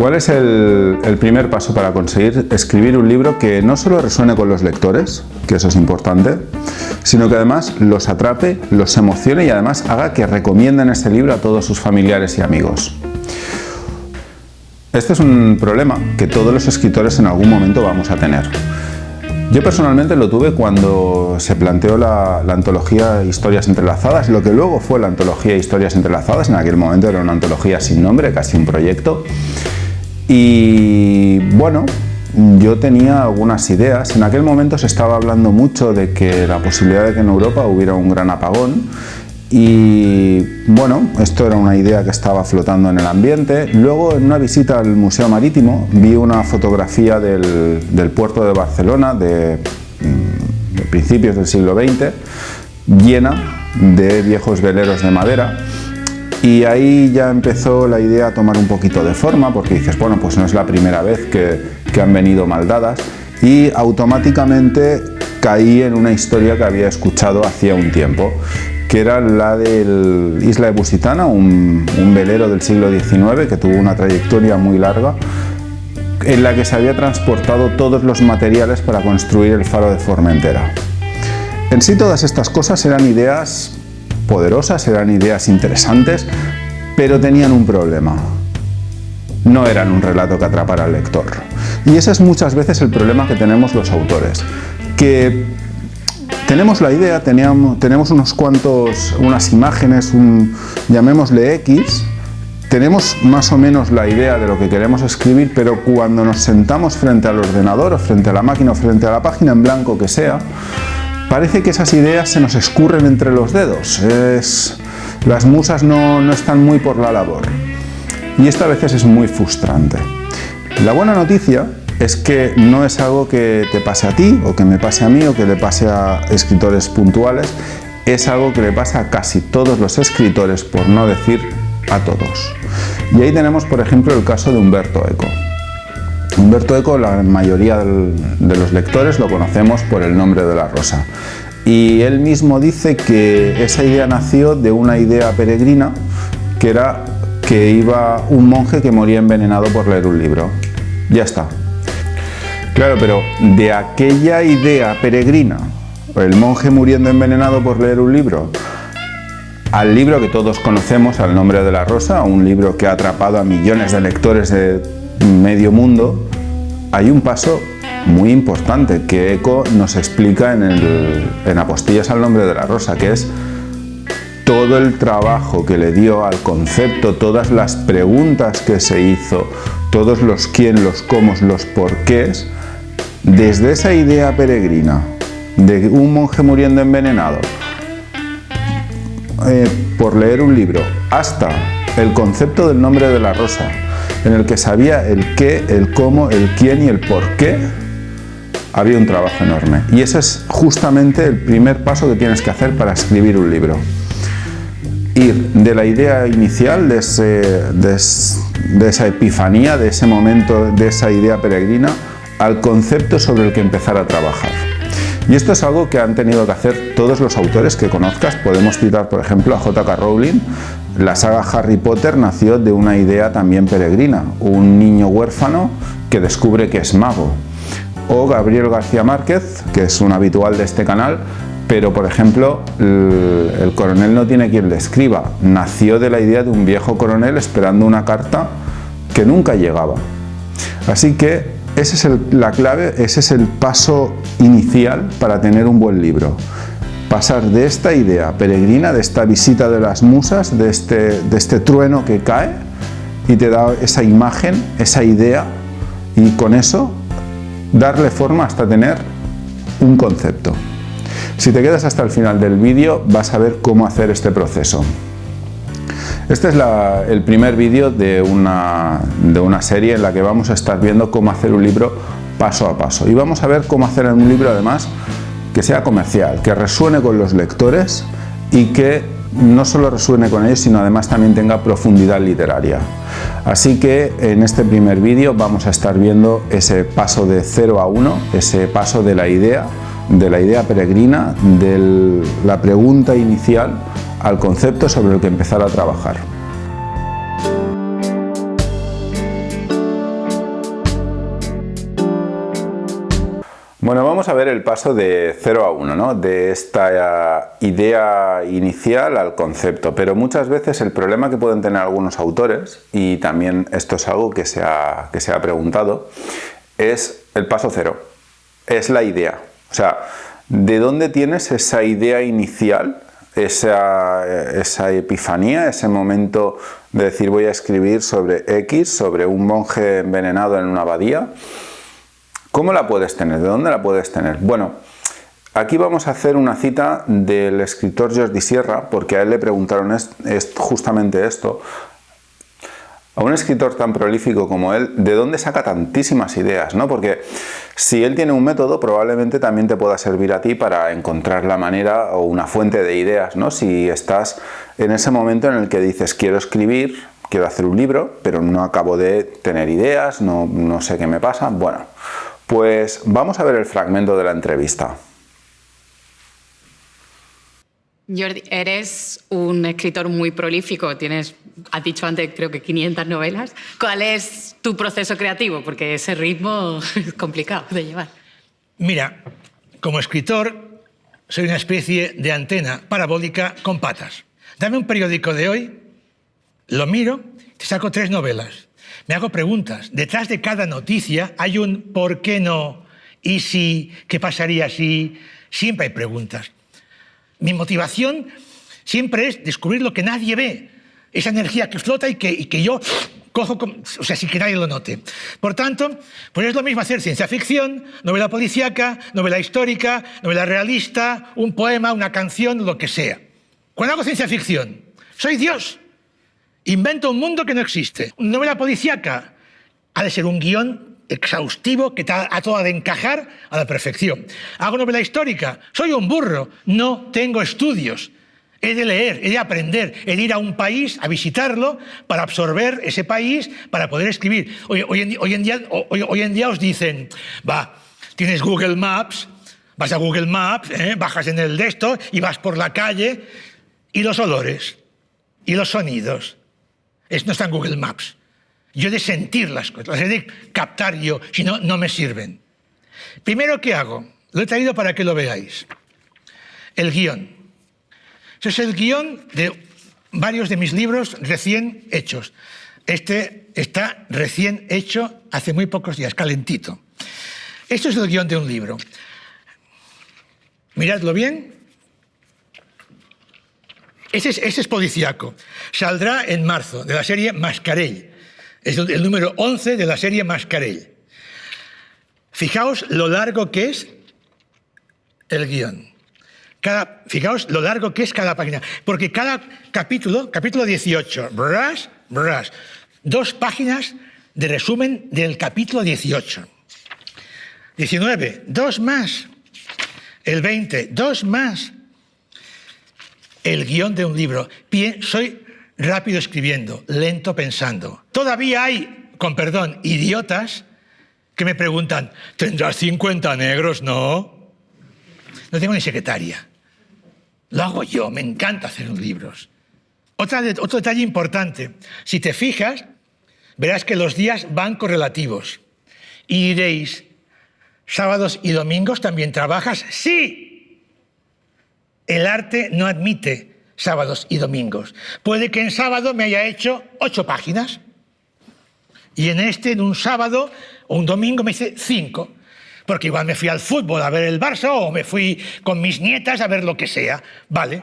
¿Cuál es el primer paso para conseguir escribir un libro que no solo resuene con los lectores, que eso es importante, sino que además los atrape, los emocione y además haga que recomienden ese libro a todos sus familiares y amigos? Este es un problema que todos los escritores en algún momento vamos a tener. Yo personalmente lo tuve cuando se planteó la antología Historias Entrelazadas, lo que luego fue la antología Historias Entrelazadas. En aquel momento era una antología sin nombre, casi un proyecto. Y bueno, yo tenía algunas ideas. En aquel momento se estaba hablando mucho de que la posibilidad de que en Europa hubiera un gran apagón. Y bueno, esto era una idea que estaba flotando en el ambiente. Luego, en una visita al Museo Marítimo, vi una fotografía del puerto de Barcelona de principios del siglo XX, llena de viejos veleros de madera. Y ahí ya empezó la idea a tomar un poquito de forma, porque dices, bueno, pues no es la primera vez que han venido mal dadas. Y automáticamente caí en una historia que había escuchado hacía un tiempo, que era la del Isla de Busitana, un velero del siglo XIX que tuvo una trayectoria muy larga, en la que se había transportado todos los materiales para construir el faro de Formentera. En sí, todas estas cosas eran ideas poderosas, eran ideas interesantes, pero tenían un problema. No eran un relato que atrapara al lector. Y ese es muchas veces el problema que tenemos los autores, que tenemos la idea, tenemos unas imágenes, llamémosle X, tenemos más o menos la idea de lo que queremos escribir, pero cuando nos sentamos frente al ordenador o frente a la máquina o frente a la página en blanco que sea, parece que esas ideas se nos escurren entre los dedos. Las musas no están muy por la labor. Y esto a veces es muy frustrante. La buena noticia es que no es algo que te pase a ti, o que me pase a mí, o que le pase a escritores puntuales. Es algo que le pasa a casi todos los escritores, por no decir a todos. Y ahí tenemos, por ejemplo, el caso de Umberto Eco. Umberto Eco, la mayoría de los lectores lo conocemos por El nombre de la rosa. Y él mismo dice que esa idea nació de una idea peregrina, que era que iba un monje que moría envenenado por leer un libro. Ya está. Claro, pero de aquella idea peregrina, el monje muriendo envenenado por leer un libro, al libro que todos conocemos, Al nombre de la rosa, un libro que ha atrapado a millones de lectores de medio mundo, hay un paso muy importante que Eco nos explica en Apostillas al nombre de la rosa, que es todo el trabajo que le dio al concepto, todas las preguntas que se hizo, todos los quién, los cómo, los porqués, desde esa idea peregrina de un monje muriendo envenenado por leer un libro, hasta el concepto del nombre de la rosa, en el que sabía el qué, el cómo, el quién y el por qué, había un trabajo enorme. Y ese es justamente el primer paso que tienes que hacer para escribir un libro. Ir de la idea inicial, de esa epifanía, de ese momento, de esa idea peregrina, al concepto sobre el que empezar a trabajar. Y esto es algo que han tenido que hacer todos los autores que conozcas. Podemos citar, por ejemplo, a J.K. Rowling. La saga Harry Potter nació de una idea también peregrina, un niño huérfano que descubre que es mago. O Gabriel García Márquez, que es un habitual de este canal, pero por ejemplo, el coronel no tiene quien le escriba. Nació de la idea de un viejo coronel esperando una carta que nunca llegaba. Así que esa es la clave, ese es el paso inicial para tener un buen libro. Pasar de esta idea peregrina, de esta visita de las musas, de este trueno que cae y te da esa imagen, esa idea, y con eso darle forma hasta tener un concepto. Si te quedas hasta el final del vídeo vas a ver cómo hacer este proceso. Este es el primer vídeo de una serie en la que vamos a estar viendo cómo hacer un libro paso a paso. Y vamos a ver cómo hacer un libro además que sea comercial, que resuene con los lectores y que no solo resuene con ellos, sino además también tenga profundidad literaria. Así que en este primer vídeo vamos a estar viendo ese paso de 0 a 1, ese paso de la idea peregrina, de la pregunta inicial al concepto sobre el que empezar a trabajar. Bueno, vamos a ver el paso de 0 a 1, ¿no? De esta idea inicial al concepto, pero muchas veces el problema que pueden tener algunos autores, y también esto es algo que se ha preguntado, es el paso 0, es la idea. O sea, ¿de dónde tienes esa idea inicial, esa epifanía, ese momento de decir voy a escribir sobre X, sobre un monje envenenado en una abadía? ¿Cómo la puedes tener? ¿De dónde la puedes tener? Bueno, aquí vamos a hacer una cita del escritor Jordi Sierra, porque a él le preguntaron justamente esto. A un escritor tan prolífico como él, ¿de dónde saca tantísimas ideas? ¿No? Porque si él tiene un método, probablemente también te pueda servir a ti para encontrar la manera o una fuente de ideas, ¿no? Si estás en ese momento en el que dices quiero escribir, quiero hacer un libro, pero no acabo de tener ideas, no sé qué me pasa. Bueno, pues vamos a ver el fragmento de la entrevista. Jordi, eres un escritor muy prolífico, has dicho antes creo que 500 novelas. ¿Cuál es tu proceso creativo? Porque ese ritmo es complicado de llevar. Mira, como escritor soy una especie de antena parabólica con patas. Dame un periódico de hoy, lo miro, te saco 3 novelas. Me hago preguntas. Detrás de cada noticia hay un ¿por qué no? ¿Y si? ¿Qué pasaría si? Siempre hay preguntas. Mi motivación siempre es descubrir lo que nadie ve. Esa energía que flota y que yo cojo, o sea, sin que nadie lo note. Por tanto, pues es lo mismo hacer ciencia ficción, novela policíaca, novela histórica, novela realista, un poema, una canción, lo que sea. Cuando hago ciencia ficción, soy Dios. Invento un mundo que no existe. Una novela policíaca ha de ser un guión exhaustivo que a todo ha de encajar a la perfección. Hago novela histórica, soy un burro, no tengo estudios. He de leer, he de aprender, he de ir a un país a visitarlo para absorber ese país, para poder escribir. Hoy en día os dicen, tienes Google Maps, vas a Google Maps, bajas en el de esto y vas por la calle, y los olores, y los sonidos. No está en Google Maps. Yo he de sentir las cosas, las he de captar yo, si no, no me sirven. Primero, ¿qué hago? Lo he traído para que lo veáis. El guión. Ese es el guión de varios de mis libros recién hechos. Este está recién hecho hace muy pocos días, calentito. Esto es el guión de un libro. Miradlo bien. Ese es policíaco. Saldrá en marzo, de la serie Mascarell. Es el número 11 de la serie Mascarell. Fijaos lo largo que es el guión. Fijaos lo largo que es cada página. Porque cada capítulo 18, 2 páginas de resumen del capítulo 18. 19, 2 más. El 20, 2 más. El guión de un libro. Soy rápido escribiendo, lento pensando. Todavía hay, con perdón, idiotas que me preguntan, ¿tendrás 50 negros? No. No tengo ni secretaria. Lo hago yo, me encanta hacer libros. Otro detalle importante. Si te fijas, verás que los días van correlativos. Y diréis, ¿sábados y domingos también trabajas? ¡Sí! El arte no admite sábados y domingos. Puede que en sábado me haya hecho 8 páginas y en un sábado o un domingo me hice 5, porque igual me fui al fútbol a ver el Barça o me fui con mis nietas a ver lo que sea. Vale.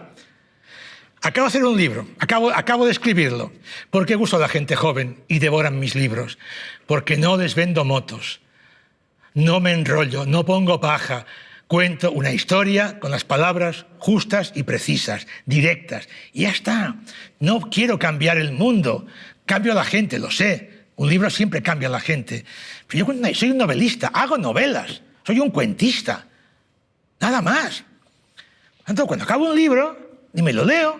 Acabo de hacer un libro, acabo de escribirlo. ¿Por qué gusto a la gente joven y devoran mis libros? Porque no les vendo motos, no me enrollo, no pongo paja. Cuento una historia con las palabras justas y precisas, directas. Y ya está. No quiero cambiar el mundo. Cambio a la gente, lo sé. Un libro siempre cambia a la gente. Pero yo soy un novelista, hago novelas. Soy un cuentista. Nada más. Entonces, cuando acabo un libro, ni me lo leo,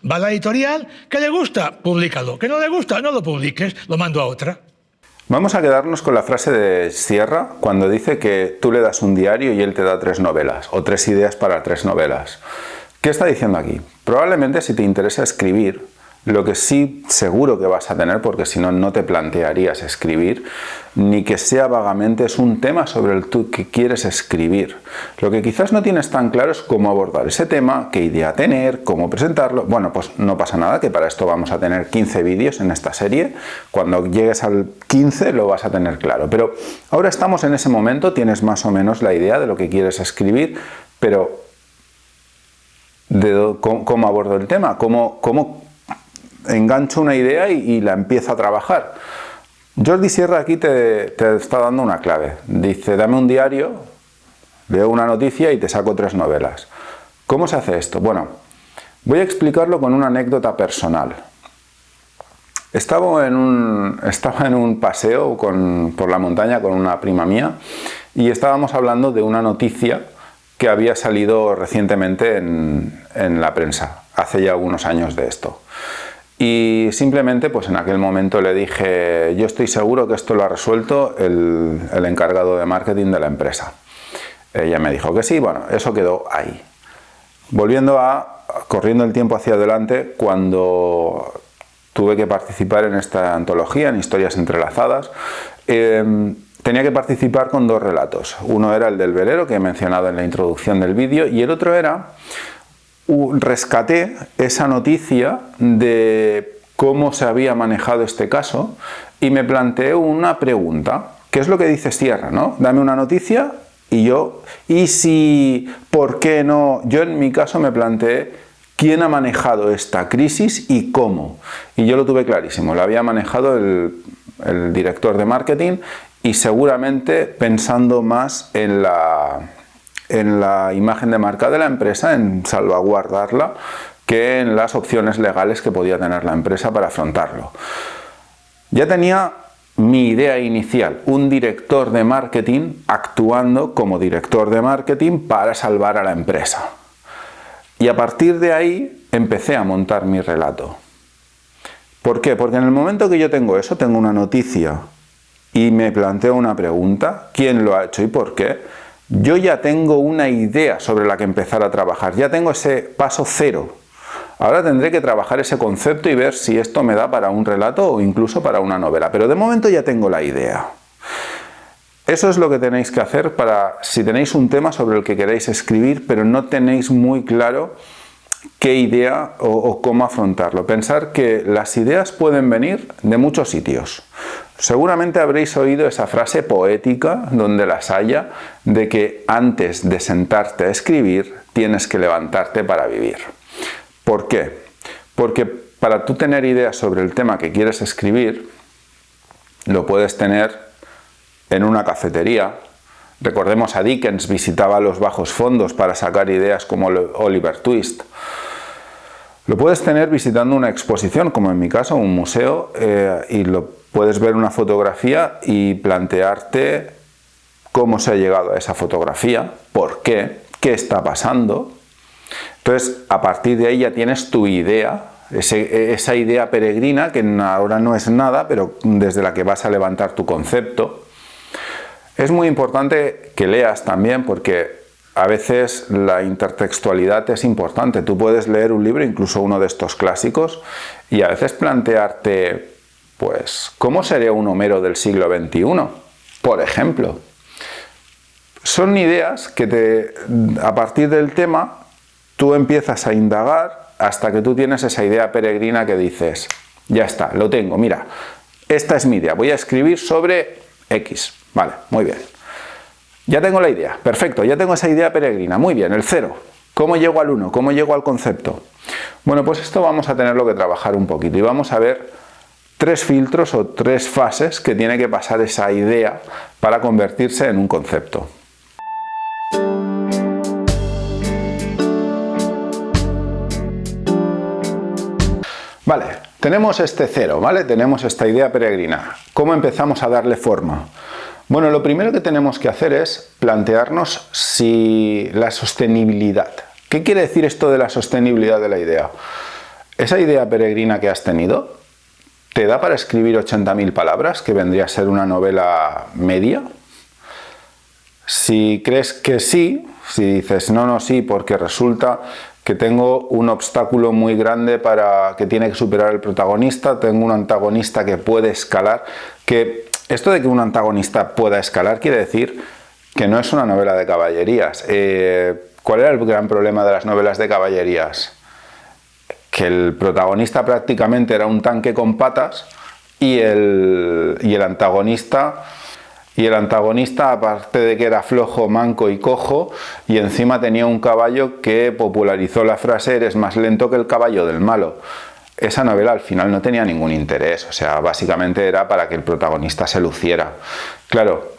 va a la editorial, ¿qué le gusta? Públicalo. ¿Qué no le gusta? No lo publiques, lo mando a otra. Vamos a quedarnos con la frase de Sierra cuando dice que tú le das un diario y él te da 3 novelas o 3 ideas para 3 novelas. ¿Qué está diciendo aquí? Probablemente si te interesa escribir, Lo que sí seguro que vas a tener, porque si no, no te plantearías escribir, ni que sea vagamente, es un tema sobre el que quieres escribir. Lo que quizás no tienes tan claro es cómo abordar ese tema, qué idea tener, cómo presentarlo. Bueno, pues no pasa nada, que para esto vamos a tener 15 vídeos en esta serie. Cuando llegues al 15 lo vas a tener claro. Pero ahora estamos en ese momento, tienes más o menos la idea de lo que quieres escribir, pero ¿cómo abordo el tema? ¿Cómo engancho una idea y la empiezo a trabajar? Jordi Sierra aquí te está dando una clave. Dice, dame un diario, leo una noticia y te saco 3 novelas. ¿Cómo se hace esto? Bueno, voy a explicarlo con una anécdota personal. Estaba en un paseo por la montaña con una prima mía y estábamos hablando de una noticia que había salido recientemente en la prensa, hace ya algunos años de esto. Y simplemente, pues en aquel momento le dije, yo estoy seguro que esto lo ha resuelto el encargado de marketing de la empresa. Ella me dijo que sí, bueno, eso quedó ahí. Corriendo el tiempo hacia adelante, cuando tuve que participar en esta antología, en Historias Entrelazadas, tenía que participar con 2 relatos. Uno era el del velero, que he mencionado en la introducción del vídeo, y el otro era... rescaté esa noticia de cómo se había manejado este caso y me planteé una pregunta, que es lo que dice Sierra, ¿no? Dame una noticia y si, ¿por qué no? Yo en mi caso me planteé quién ha manejado esta crisis y cómo. Y yo lo tuve clarísimo, lo había manejado el director de marketing y seguramente pensando más en la imagen de marca de la empresa, en salvaguardarla, que en las opciones legales que podía tener la empresa para afrontarlo. Ya tenía mi idea inicial, un director de marketing actuando como director de marketing para salvar a la empresa. Y a partir de ahí empecé a montar mi relato. ¿Por qué? Porque en el momento que yo tengo eso, tengo una noticia y me planteo una pregunta, ¿quién lo ha hecho y por qué? Yo ya tengo una idea sobre la que empezar a trabajar, ya tengo ese paso 0. Ahora tendré que trabajar ese concepto y ver si esto me da para un relato o incluso para una novela, pero de momento ya tengo la idea. Eso es lo que tenéis que hacer si tenéis un tema sobre el que queréis escribir, pero no tenéis muy claro qué idea o cómo afrontarlo. Pensar que las ideas pueden venir de muchos sitios. Seguramente habréis oído esa frase poética, donde las haya, de que antes de sentarte a escribir, tienes que levantarte para vivir. ¿Por qué? Porque para tú tener ideas sobre el tema que quieres escribir, lo puedes tener en una cafetería. Recordemos a Dickens, visitaba los bajos fondos para sacar ideas como Oliver Twist. Lo puedes tener visitando una exposición, como en mi caso, un museo, y puedes ver una fotografía y plantearte cómo se ha llegado a esa fotografía, por qué está pasando. Entonces, a partir de ahí ya tienes tu idea, esa idea peregrina, que ahora no es nada, pero desde la que vas a levantar tu concepto. Es muy importante que leas también, porque a veces la intertextualidad es importante. Tú puedes leer un libro, incluso uno de estos clásicos, y a veces plantearte, pues, ¿cómo sería un Homero del siglo XXI? Por ejemplo. Son ideas que a partir del tema tú empiezas a indagar hasta que tú tienes esa idea peregrina que dices, ya está, lo tengo, mira, esta es mi idea, voy a escribir sobre X. Vale, muy bien. Ya tengo la idea, perfecto, ya tengo esa idea peregrina, muy bien, el 0. ¿Cómo llego al 1? ¿Cómo llego al concepto? Bueno, pues esto vamos a tenerlo que trabajar un poquito y vamos a ver 3 filtros o 3 fases que tiene que pasar esa idea para convertirse en un concepto. Vale, tenemos este 0, ¿vale? Tenemos esta idea peregrina. ¿Cómo empezamos a darle forma? Bueno, lo primero que tenemos que hacer es plantearnos la sostenibilidad. ¿Qué quiere decir esto de la sostenibilidad de la idea? Esa idea peregrina que has tenido, ¿te da para escribir 80.000 palabras, que vendría a ser una novela media? Si crees que sí, si dices no, sí, porque resulta que tengo un obstáculo muy grande que tiene que superar el protagonista, tengo un antagonista que puede escalar, que esto de que un antagonista pueda escalar quiere decir que no es una novela de caballerías. ¿Cuál era el gran problema de las novelas de caballerías? Que el protagonista prácticamente era un tanque con patas y el antagonista, aparte de que era flojo, manco y cojo, y encima tenía un caballo que popularizó la frase "eres más lento que el caballo del malo". Esa novela al final no tenía ningún interés, o sea, básicamente era para que el protagonista se luciera. Claro,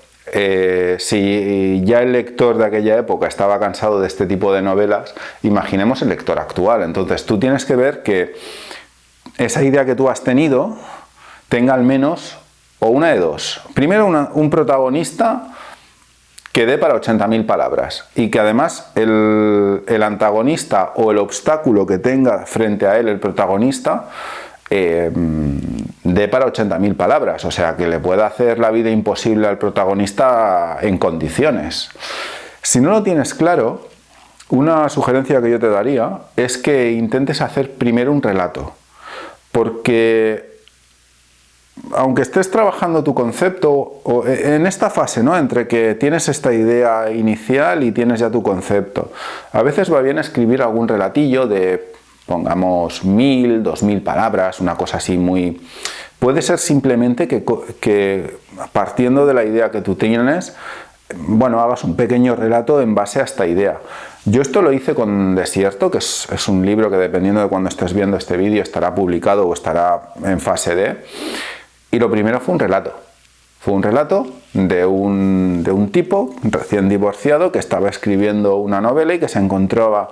si ya el lector de aquella época estaba cansado de este tipo de novelas, imaginemos el lector actual. Entonces tú tienes que ver que esa idea que tú has tenido tenga al menos, o una de dos. Primero, un protagonista que dé para 80.000 palabras y que además el antagonista o el obstáculo que tenga frente a él el protagonista dé para 80.000 palabras, o sea, que le pueda hacer la vida imposible al protagonista en condiciones. Si no lo tienes claro, una sugerencia que yo te daría es que intentes hacer primero un relato, porque aunque estés trabajando tu concepto, o en esta fase, ¿no?, entre que tienes esta idea inicial y tienes ya tu concepto, a veces va bien escribir algún relatillo de, pongamos, 1.000, 2.000 palabras, una cosa así muy... Puede ser simplemente que partiendo de la idea que tú tienes, bueno, hagas un pequeño relato en base a esta idea. Yo esto lo hice con Desierto, que es un libro que, dependiendo de cuando estés viendo este vídeo, estará publicado o estará en fase D. Y lo primero fue un relato. Fue un relato de un tipo recién divorciado que estaba escribiendo una novela y que se encontraba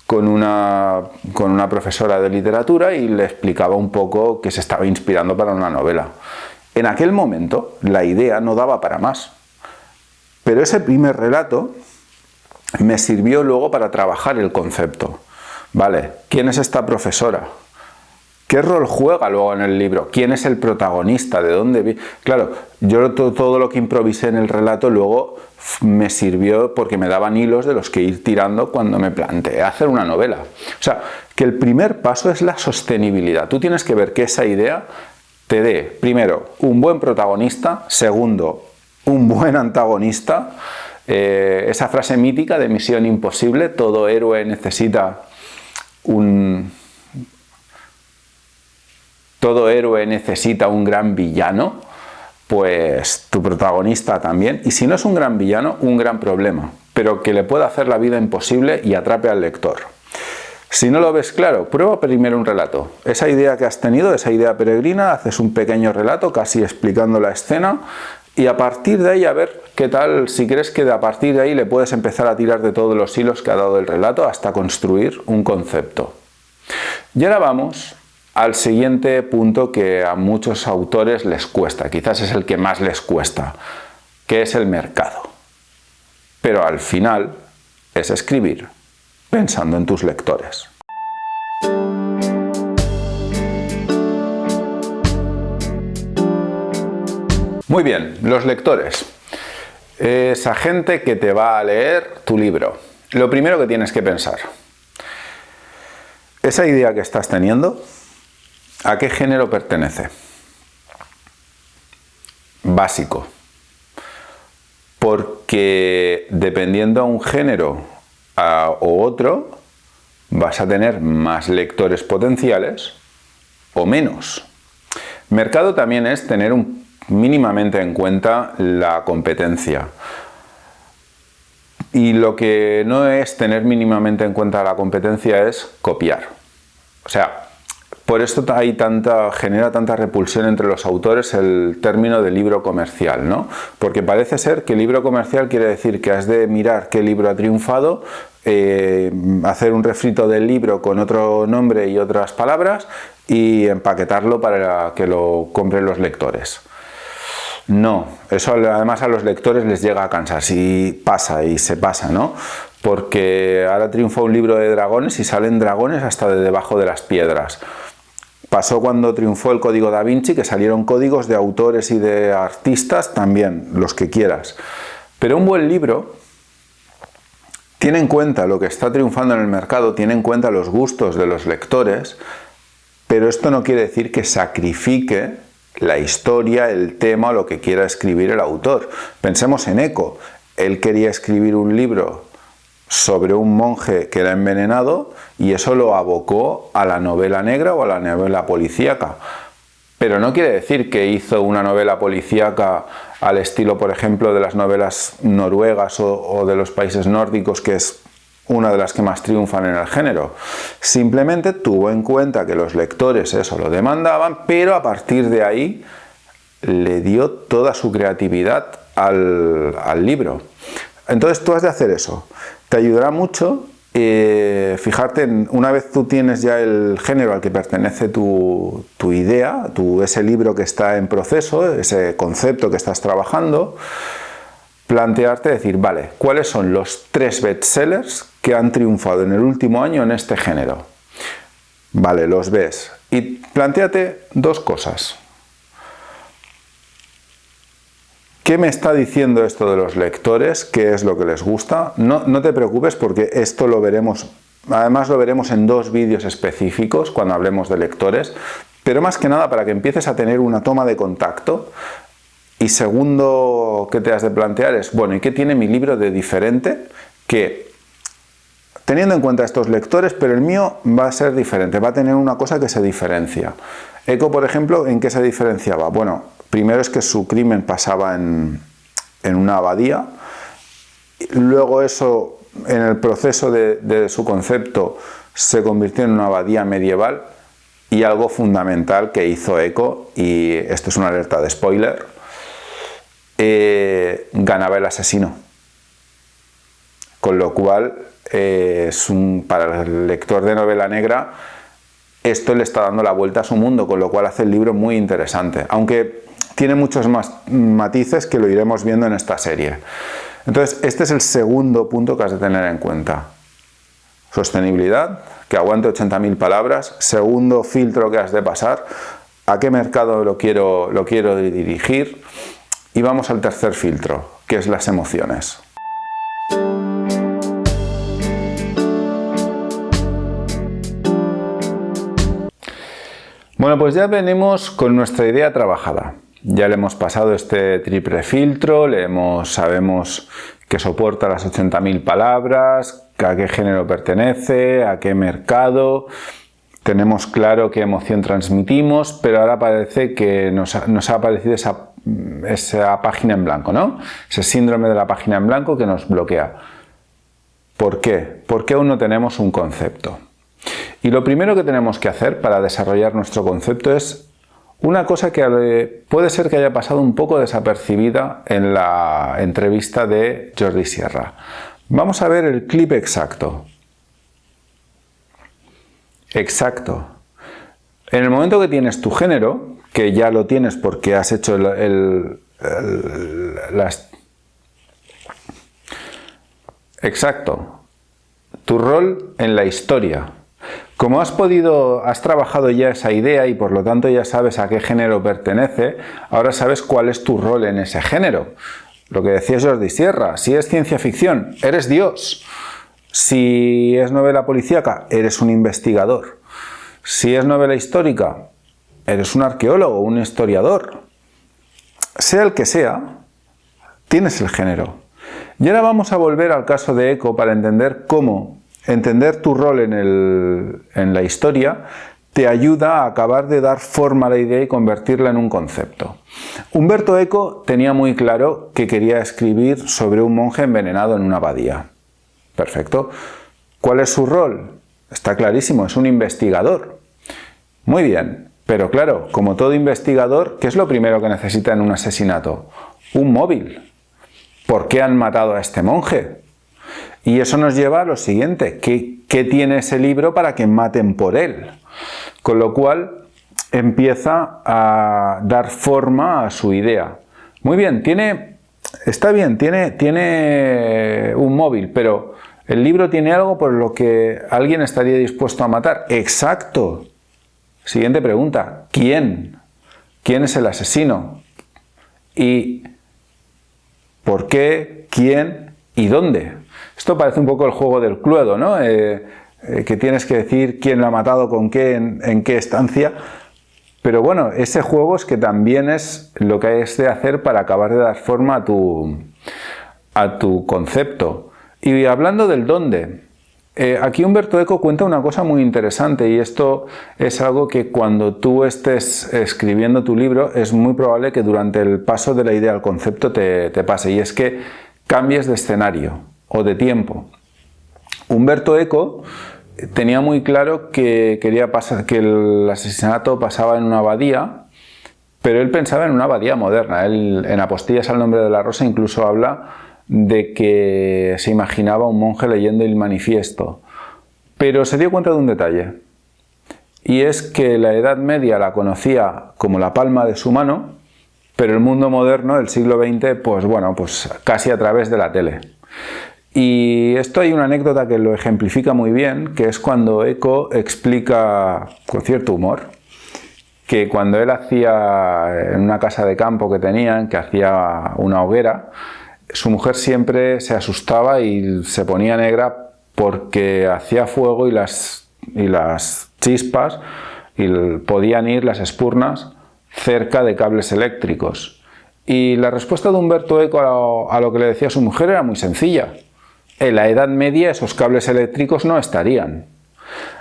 con una profesora de literatura y le explicaba un poco que se estaba inspirando para una novela. En aquel momento la idea no daba para más. Pero ese primer relato me sirvió luego para trabajar el concepto. ¿Vale? ¿Quién es esta profesora? ¿Qué rol juega luego en el libro? ¿Quién es el protagonista? ¿De dónde viene? Claro, yo todo lo que improvisé en el relato luego me sirvió porque me daban hilos de los que ir tirando cuando me planteé hacer una novela. O sea, que el primer paso es la sostenibilidad. Tú tienes que ver que esa idea te dé, primero, un buen protagonista, segundo, un buen antagonista. Esa frase mítica de Misión Imposible, todo héroe necesita todo héroe necesita un gran villano, pues tu protagonista también, y si no es un gran villano, un gran problema, pero que le pueda hacer la vida imposible y atrape al lector. Si no lo ves claro, prueba primero un relato. Esa idea que has tenido, esa idea peregrina, haces un pequeño relato casi explicando la escena y a partir de ahí a ver qué tal, si crees que a partir de ahí le puedes empezar a tirar de todos los hilos que ha dado el relato hasta construir un concepto. Y ahora vamos al siguiente punto que a muchos autores les cuesta, quizás es el que más les cuesta, que es el mercado. Pero al final es escribir pensando en tus lectores. Muy bien, los lectores. Esa gente que te va a leer tu libro. Lo primero que tienes que pensar, esa idea que estás teniendo, ¿a qué género pertenece? Básico. Porque dependiendo a un género o otro, vas a tener más lectores potenciales o menos. Mercado también es tener mínimamente en cuenta la competencia. Y lo que no es tener mínimamente en cuenta la competencia es copiar. O sea, por esto genera tanta repulsión entre los autores el término de libro comercial, ¿no? Porque parece ser que libro comercial quiere decir que has de mirar qué libro ha triunfado, hacer un refrito del libro con otro nombre y otras palabras y empaquetarlo para que lo compren los lectores. No, eso además a los lectores les llega a cansar, y se pasa, ¿no? Porque ahora triunfa un libro de dragones y salen dragones hasta de debajo de las piedras. Pasó cuando triunfó el Código Da Vinci, que salieron códigos de autores y de artistas también, los que quieras. Pero un buen libro tiene en cuenta lo que está triunfando en el mercado, tiene en cuenta los gustos de los lectores, pero esto no quiere decir que sacrifique la historia, el tema o lo que quiera escribir el autor. Pensemos en Eco. Él quería escribir un libro sobre un monje que era envenenado y eso lo abocó a la novela negra o a la novela policíaca. Pero no quiere decir que hizo una novela policíaca al estilo, por ejemplo, de las novelas noruegas o de los países nórdicos, que es una de las que más triunfan en el género. Simplemente tuvo en cuenta que los lectores eso lo demandaban, pero a partir de ahí le dio toda su creatividad al libro. Entonces tú has de hacer eso. Te ayudará mucho fijarte en, una vez tú tienes ya el género al que pertenece tu idea, ese libro que está en proceso, ese concepto que estás trabajando, plantearte, decir, vale, ¿cuáles son los 3 bestsellers que han triunfado en el último año en este género? Vale, los ves. Y plantéate 2 cosas. ¿Qué me está diciendo esto de los lectores? ¿Qué es lo que les gusta? No te preocupes porque esto lo veremos, además lo veremos en 2 vídeos específicos cuando hablemos de lectores, pero más que nada para que empieces a tener una toma de contacto. Y segundo que te has de plantear es, bueno, ¿y qué tiene mi libro de diferente? Que, teniendo en cuenta estos lectores, pero el mío va a ser diferente, va a tener una cosa que se diferencia. Eco, por ejemplo, ¿en qué se diferenciaba? Bueno, primero es que su crimen pasaba en una abadía, luego eso, en el proceso de su concepto, se convirtió en una abadía medieval, y algo fundamental que hizo Eco, y esto es una alerta de spoiler, ganaba el asesino, con lo cual para el lector de novela negra esto le está dando la vuelta a su mundo, con lo cual hace el libro muy interesante, aunque tiene muchos más matices que lo iremos viendo en esta serie. Entonces este es el segundo punto que has de tener en cuenta: sostenibilidad, que aguante 80.000 palabras. Segundo filtro que has de pasar: a qué mercado lo quiero dirigir. Y vamos al tercer filtro, que es las emociones. Bueno, pues ya venimos con nuestra idea trabajada. Ya le hemos pasado este triple filtro, sabemos que soporta las 80.000 palabras, a qué género pertenece, a qué mercado. Tenemos claro qué emoción transmitimos, pero ahora parece que nos ha aparecido esa página en blanco, ¿no? Ese síndrome de la página en blanco que nos bloquea. ¿Por qué? Porque aún no tenemos un concepto. Y lo primero que tenemos que hacer para desarrollar nuestro concepto es una cosa que puede ser que haya pasado un poco desapercibida en la entrevista de Jordi Sierra. Vamos a ver el clip exacto. Exacto. En el momento que tienes tu género, que ya lo tienes porque has hecho exacto, tu rol en la historia. Como has trabajado ya esa idea y por lo tanto ya sabes a qué género pertenece, ahora sabes cuál es tu rol en ese género. Lo que decía Jordi Sierra, si es ciencia ficción, eres Dios. Si es novela policíaca, eres un investigador. Si es novela histórica, eres un arqueólogo, un historiador. Sea el que sea, tienes el género. Y ahora vamos a volver al caso de Eco para entender cómo entender tu rol en la historia te ayuda a acabar de dar forma a la idea y convertirla en un concepto. Humberto Eco tenía muy claro que quería escribir sobre un monje envenenado en una abadía. Perfecto. ¿Cuál es su rol? Está clarísimo, es un investigador. Muy bien, pero claro, como todo investigador, ¿qué es lo primero que necesita en un asesinato? Un móvil. ¿Por qué han matado a este monje? Y eso nos lleva a lo siguiente, ¿qué tiene ese libro para que maten por él? Con lo cual empieza a dar forma a su idea. Muy bien, está bien, tiene un móvil, pero el libro tiene algo por lo que alguien estaría dispuesto a matar. Exacto. Siguiente pregunta, ¿quién? ¿Quién es el asesino? ¿Y por qué? ¿Quién? ¿y dónde? Esto parece un poco el juego del Cluedo, ¿no? Que tienes que decir quién lo ha matado, con qué, en qué estancia. Pero bueno, ese juego es que también es lo que hay de hacer para acabar de dar forma a tu concepto. Y hablando del dónde, aquí Umberto Eco cuenta una cosa muy interesante, y esto es algo que cuando tú estés escribiendo tu libro es muy probable que durante el paso de la idea al concepto te pase, y es que cambies de escenario o de tiempo. Umberto Eco tenía muy claro que quería que el asesinato pasaba en una abadía, pero él pensaba en una abadía moderna. Él, en Apostillas al nombre de la rosa, incluso habla de que se imaginaba un monje leyendo el manifiesto. Pero se dio cuenta de un detalle, y es que la Edad Media la conocía como la palma de su mano, pero el mundo moderno del siglo XX, pues bueno, pues casi a través de la tele. Y esto hay una anécdota que lo ejemplifica muy bien, que es cuando Eco explica con cierto humor que cuando él hacía en una casa de campo que tenían, que hacía una hoguera, su mujer siempre se asustaba y se ponía negra porque hacía fuego y las chispas y podían ir las espurnas cerca de cables eléctricos. Y la respuesta de Umberto Eco a lo que le decía su mujer era muy sencilla. En la Edad Media esos cables eléctricos no estarían.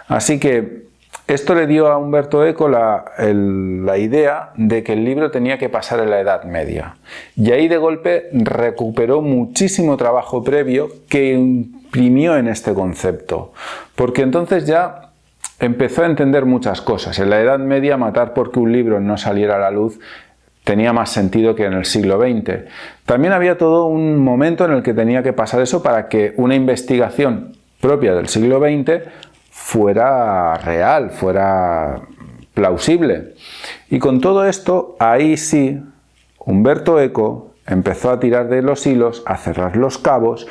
Así que esto le dio a Umberto Eco la idea de que el libro tenía que pasar en la Edad Media. Y ahí de golpe recuperó muchísimo trabajo previo que imprimió en este concepto. Porque entonces ya empezó a entender muchas cosas. En la Edad Media matar porque un libro no saliera a la luz tenía más sentido que en el siglo XX. También había todo un momento en el que tenía que pasar eso para que una investigación propia del siglo XX fuera real, fuera plausible. Y con todo esto, ahí sí, Umberto Eco empezó a tirar de los hilos, a cerrar los cabos,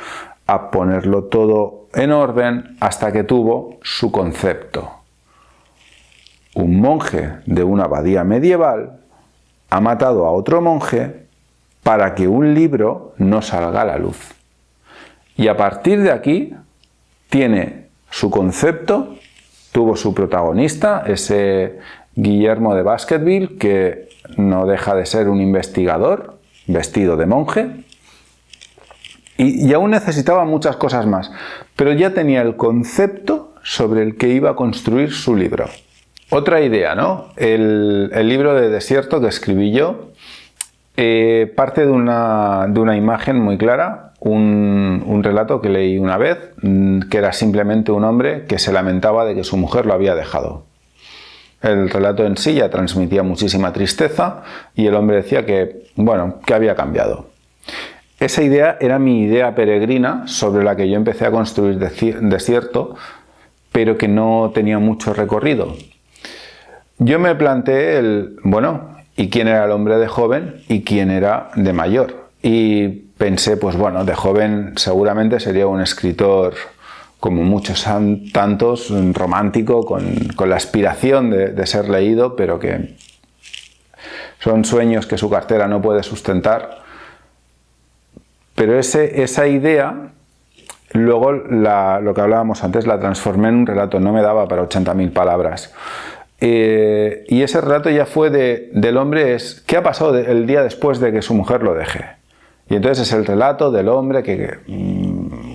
a ponerlo todo en orden, hasta que tuvo su concepto. Un monje de una abadía medieval ha matado a otro monje para que un libro no salga a la luz. Y a partir de aquí tiene su concepto, tuvo su protagonista, ese Guillermo de Baskerville, que no deja de ser un investigador vestido de monje, y aún necesitaba muchas cosas más, pero ya tenía el concepto sobre el que iba a construir su libro. Otra idea, ¿no? El libro de Desierto que escribí yo parte de una imagen muy clara, un relato que leí una vez, que era simplemente un hombre que se lamentaba de que su mujer lo había dejado. El relato en sí ya transmitía muchísima tristeza y el hombre decía que, bueno, que había cambiado. Esa idea era mi idea peregrina sobre la que yo empecé a construir Desierto, pero que no tenía mucho recorrido. Yo me planteé bueno, ¿y quién era el hombre de joven y quién era de mayor? Y pensé, pues bueno, de joven seguramente sería un escritor, como muchos tantos, romántico, con la aspiración de ser leído, pero que son sueños que su cartera no puede sustentar. Pero esa idea, luego lo que hablábamos antes, la transformé en un relato, no me daba para 80.000 palabras. Y ese relato ya fue del hombre, ¿qué ha pasado el día después de que su mujer lo deje? Y entonces es el relato del hombre que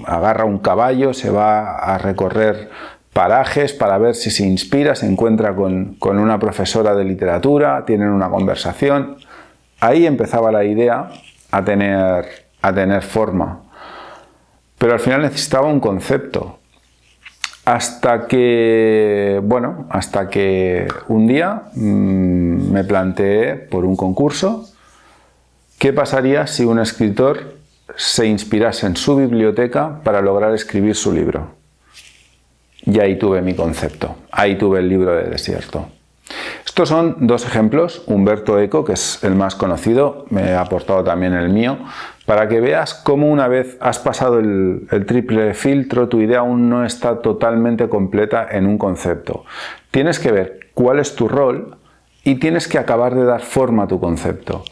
agarra un caballo, se va a recorrer parajes para ver si se inspira, se encuentra con una profesora de literatura, tienen una conversación. Ahí empezaba la idea a tener forma. Pero al final necesitaba un concepto. Hasta que un día me planteé por un concurso qué pasaría si un escritor se inspirase en su biblioteca para lograr escribir su libro. Y ahí tuve mi concepto, ahí tuve el libro de Desierto. Estos son dos ejemplos, Umberto Eco, que es el más conocido, me he aportado también el mío, para que veas cómo una vez has pasado el triple filtro, tu idea aún no está totalmente completa en un concepto. Tienes que ver cuál es tu rol y tienes que acabar de dar forma a tu concepto.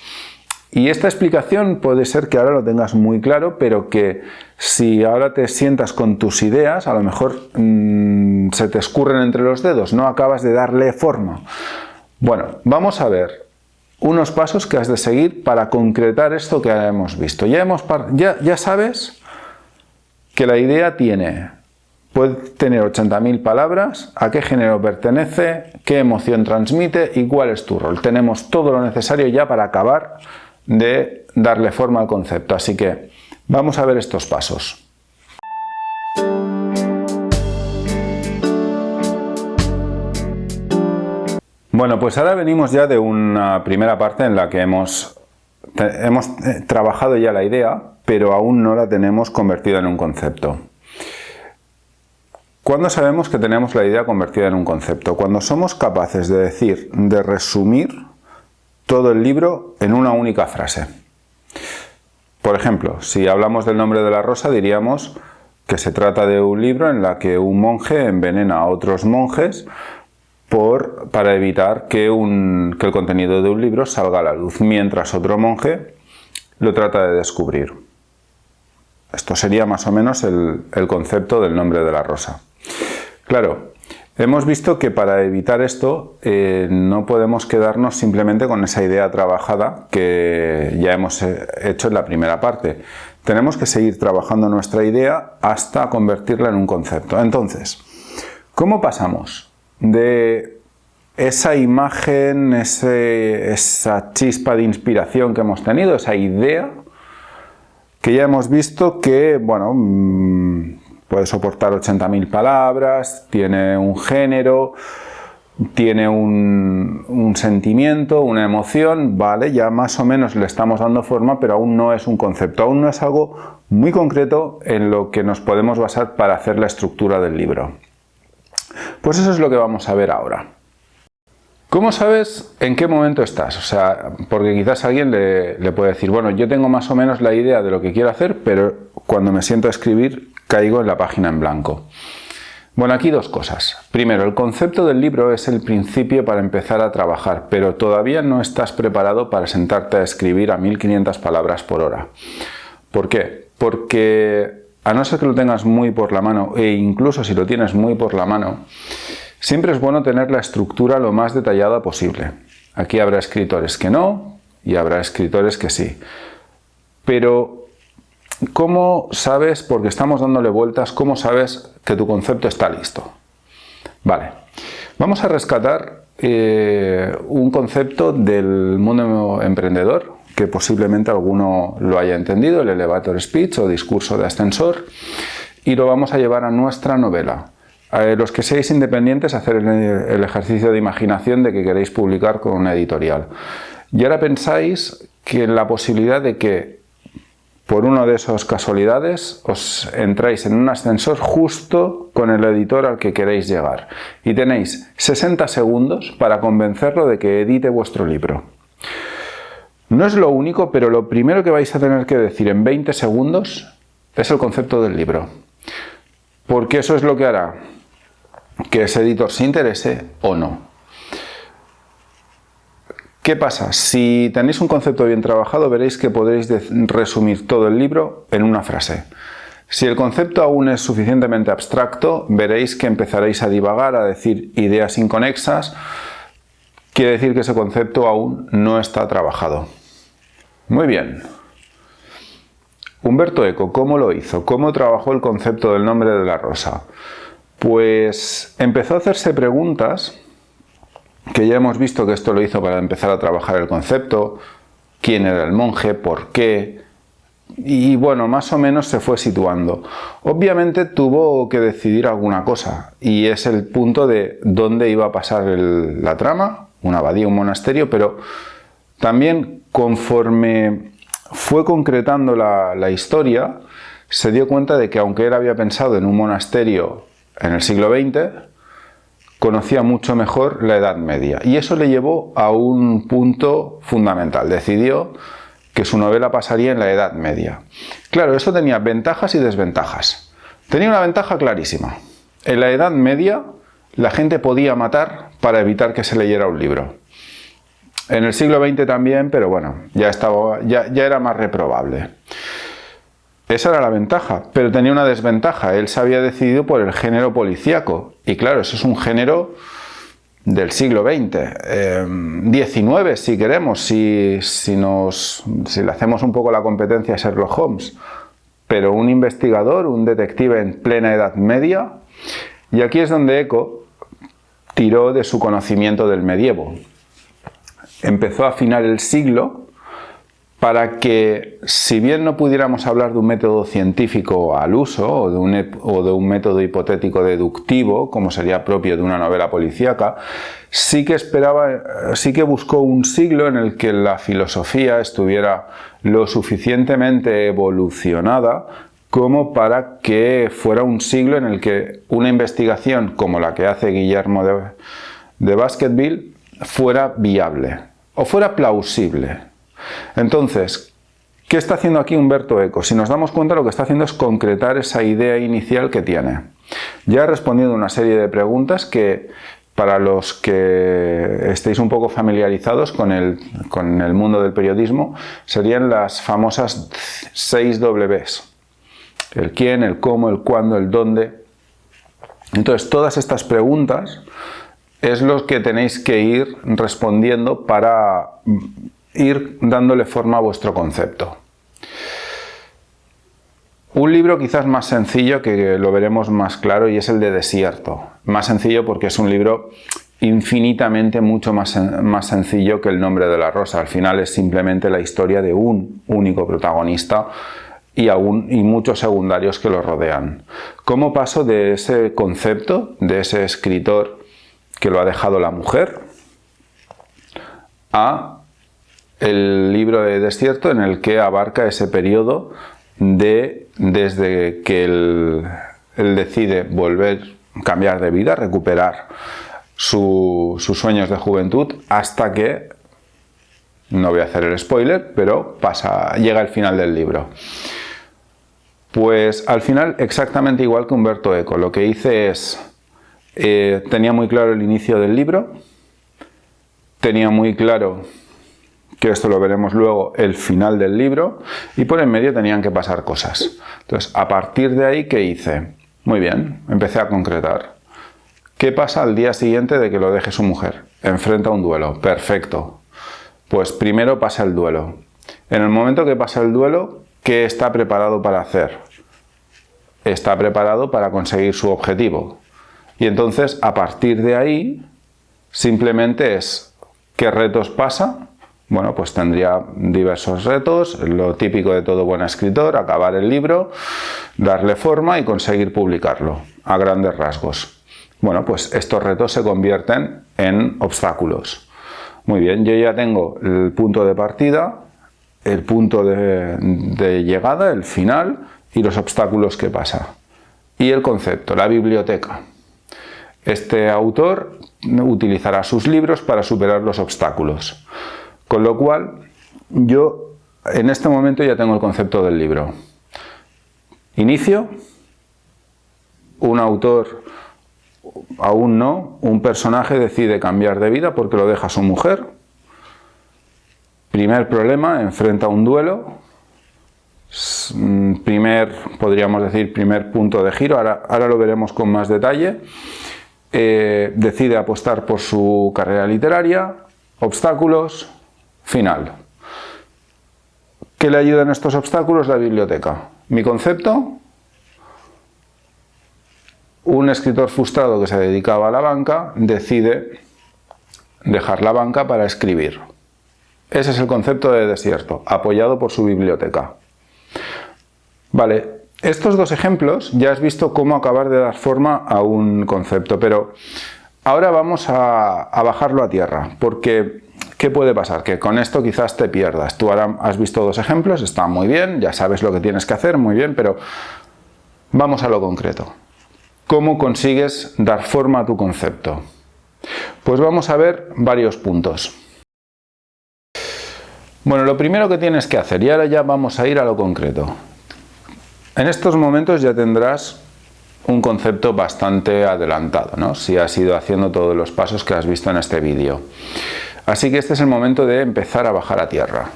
Y esta explicación puede ser que ahora lo tengas muy claro, pero que si ahora te sientas con tus ideas, a lo mejor se te escurren entre los dedos, no acabas de darle forma. Bueno, vamos a ver unos pasos que has de seguir para concretar esto que hemos visto. Ya sabes que la idea puede tener 80.000 palabras, a qué género pertenece, qué emoción transmite y cuál es tu rol. Tenemos todo lo necesario ya para acabar de darle forma al concepto. Así que vamos a ver estos pasos. Bueno, pues ahora venimos ya de una primera parte en la que hemos trabajado ya la idea, pero aún no la tenemos convertida en un concepto. ¿Cuándo sabemos que tenemos la idea convertida en un concepto? Cuando somos capaces de resumir todo el libro en una única frase. Por ejemplo, si hablamos del nombre de la rosa, diríamos que se trata de un libro en el que un monje envenena a otros monjes para evitar que el contenido de un libro salga a la luz, mientras otro monje lo trata de descubrir. Esto sería más o menos el concepto del nombre de la rosa. Claro, hemos visto que para evitar esto no podemos quedarnos simplemente con esa idea trabajada que ya hemos hecho en la primera parte. Tenemos que seguir trabajando nuestra idea hasta convertirla en un concepto. Entonces, ¿cómo pasamos de esa imagen, esa chispa de inspiración que hemos tenido, esa idea que ya hemos visto que, bueno, puede soportar 80.000 palabras, tiene un género, tiene un sentimiento, una emoción, vale, ya más o menos le estamos dando forma, pero aún no es un concepto, aún no es algo muy concreto en lo que nos podemos basar para hacer la estructura del libro. Pues eso es lo que vamos a ver ahora. ¿Cómo sabes en qué momento estás? O sea, porque quizás alguien le puede decir, bueno, yo tengo más o menos la idea de lo que quiero hacer, pero cuando me siento a escribir caigo en la página en blanco. Bueno, aquí dos cosas. Primero, el concepto del libro es el principio para empezar a trabajar, pero todavía no estás preparado para sentarte a escribir a 1500 palabras por hora. ¿Por qué? Porque a no ser que lo tengas muy por la mano, e incluso si lo tienes muy por la mano, siempre es bueno tener la estructura lo más detallada posible. Aquí habrá escritores que no y habrá escritores que sí. Pero, ¿cómo sabes, porque estamos dándole vueltas, cómo sabes que tu concepto está listo? Vale, vamos a rescatar un concepto del mundo emprendedor, que posiblemente alguno lo haya entendido, el elevator speech o discurso de ascensor, y lo vamos a llevar a nuestra novela. Los que seáis independientes, hacer el ejercicio de imaginación de que queréis publicar con una editorial. Y ahora pensáis que en la posibilidad de que, por una de esas casualidades, os entráis en un ascensor justo con el editor al que queréis llegar. Y tenéis 60 segundos para convencerlo de que edite vuestro libro. No es lo único, pero lo primero que vais a tener que decir en 20 segundos es el concepto del libro. Porque eso es lo que hará que ese editor se interese o no. ¿Qué pasa? Si tenéis un concepto bien trabajado, veréis que podréis resumir todo el libro en una frase. Si el concepto aún es suficientemente abstracto, veréis que empezaréis a divagar, a decir ideas inconexas. Quiere decir que ese concepto aún no está trabajado. Muy bien. Umberto Eco, ¿cómo lo hizo? ¿Cómo trabajó el concepto del nombre de la rosa? Pues empezó a hacerse preguntas, que ya hemos visto que esto lo hizo para empezar a trabajar el concepto, quién era el monje, por qué, y bueno, más o menos se fue situando. Obviamente tuvo que decidir alguna cosa, y es el punto de dónde iba a pasar la trama, una abadía, un monasterio, pero también conforme fue concretando la historia, se dio cuenta de que aunque él había pensado en un monasterio en el siglo XX, conocía mucho mejor la Edad Media. Y eso le llevó a un punto fundamental. Decidió que su novela pasaría en la Edad Media. Claro, eso tenía ventajas y desventajas. Tenía una ventaja clarísima. En la Edad Media la gente podía matar para evitar que se leyera un libro. En el siglo XX también, pero bueno, ya era más reprobable. Esa era la ventaja, pero tenía una desventaja. Él se había decidido por el género policíaco. Y claro, eso es un género del siglo XX, XIX si queremos, si le hacemos un poco la competencia a Sherlock Holmes. Pero un investigador, un detective en plena Edad Media, y aquí es donde Eco tiró de su conocimiento del medievo. Empezó a afinar el siglo para que, si bien no pudiéramos hablar de un método científico al uso o de un método hipotético deductivo, como sería propio de una novela policíaca, sí que buscó un siglo en el que la filosofía estuviera lo suficientemente evolucionada como para que fuera un siglo en el que una investigación como la que hace Guillermo de Baskerville fuera viable o fuera plausible. Entonces, ¿qué está haciendo aquí Umberto Eco? Si nos damos cuenta, lo que está haciendo es concretar esa idea inicial que tiene. Ya he respondido una serie de preguntas que, para los que estéis un poco familiarizados con el mundo del periodismo, serían las famosas 6 Ws. El quién, el cómo, el cuándo, el dónde. Entonces, todas estas preguntas es lo que tenéis que ir respondiendo para ir dándole forma a vuestro concepto. Un libro quizás más sencillo, que lo veremos más claro, y es el de Desierto. Más sencillo porque es un libro infinitamente mucho más sencillo que El nombre de la rosa. Al final es simplemente la historia de un único protagonista y muchos secundarios que lo rodean. ¿Cómo paso de ese concepto, de ese escritor que lo ha dejado la mujer, a el libro de Desierto, en el que abarca ese periodo desde que él decide cambiar de vida, recuperar sus sueños de juventud, hasta que, no voy a hacer el spoiler, pero llega el final del libro? Pues al final exactamente igual que Umberto Eco. Lo que hice es, tenía muy claro el inicio del libro, tenía muy claro, que esto lo veremos luego, el final del libro, y por en medio tenían que pasar cosas. Entonces, a partir de ahí, ¿qué hice? Muy bien, empecé a concretar. ¿Qué pasa al día siguiente de que lo deje su mujer? Enfrenta un duelo. Perfecto. Pues primero pasa el duelo. En el momento que pasa el duelo, ¿qué está preparado para hacer? Está preparado para conseguir su objetivo. Y entonces, a partir de ahí, simplemente es ¿qué retos pasa? Bueno, pues tendría diversos retos, lo típico de todo buen escritor: acabar el libro, darle forma y conseguir publicarlo, a grandes rasgos. Bueno, pues estos retos se convierten en obstáculos. Muy bien, yo ya tengo el punto de partida, el punto de llegada, el final, y los obstáculos que pasa. Y el concepto, la biblioteca. Este autor utilizará sus libros para superar los obstáculos. Con lo cual, yo en este momento ya tengo el concepto del libro. Inicio, un autor, aún no, un personaje decide cambiar de vida porque lo deja su mujer. Primer problema, enfrenta un duelo. Podríamos decir, primer punto de giro, ahora lo veremos con más detalle. Decide apostar por su carrera literaria, obstáculos, final. ¿Qué le ayuda en estos obstáculos? La biblioteca. Mi concepto: un escritor frustrado que se dedicaba a la banca decide dejar la banca para escribir. Ese es el concepto de Desierto, apoyado por su biblioteca. Vale, estos dos ejemplos ya has visto cómo acabar de dar forma a un concepto, pero ahora vamos a bajarlo a tierra, porque ¿qué puede pasar? Que con esto quizás te pierdas. Tú ahora has visto dos ejemplos, está muy bien, ya sabes lo que tienes que hacer, muy bien, pero vamos a lo concreto. ¿Cómo consigues dar forma a tu concepto? Pues vamos a ver varios puntos. Bueno, lo primero que tienes que hacer, y ahora ya vamos a ir a lo concreto. En estos momentos ya tendrás un concepto bastante adelantado, ¿no? Si has ido haciendo todos los pasos que has visto en este vídeo. Así que este es el momento de empezar a bajar a tierra.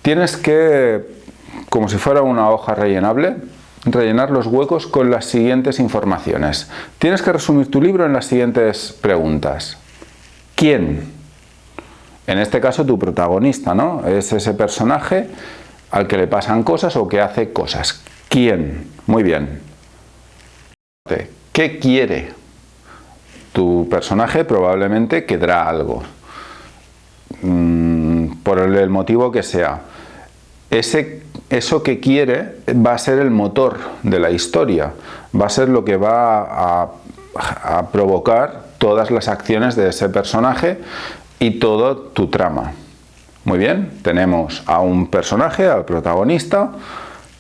Tienes que, como si fuera una hoja rellenable, rellenar los huecos con las siguientes informaciones. Tienes que resumir tu libro en las siguientes preguntas. ¿Quién? En este caso tu protagonista, ¿no? Es ese personaje al que le pasan cosas o que hace cosas. ¿Quién? Muy bien. ¿Qué quiere? Tu personaje probablemente querrá algo. Por el motivo que sea. Eso que quiere va a ser el motor de la historia. Va a ser lo que va a provocar todas las acciones de ese personaje y toda tu trama. Muy bien, tenemos a un personaje, al protagonista,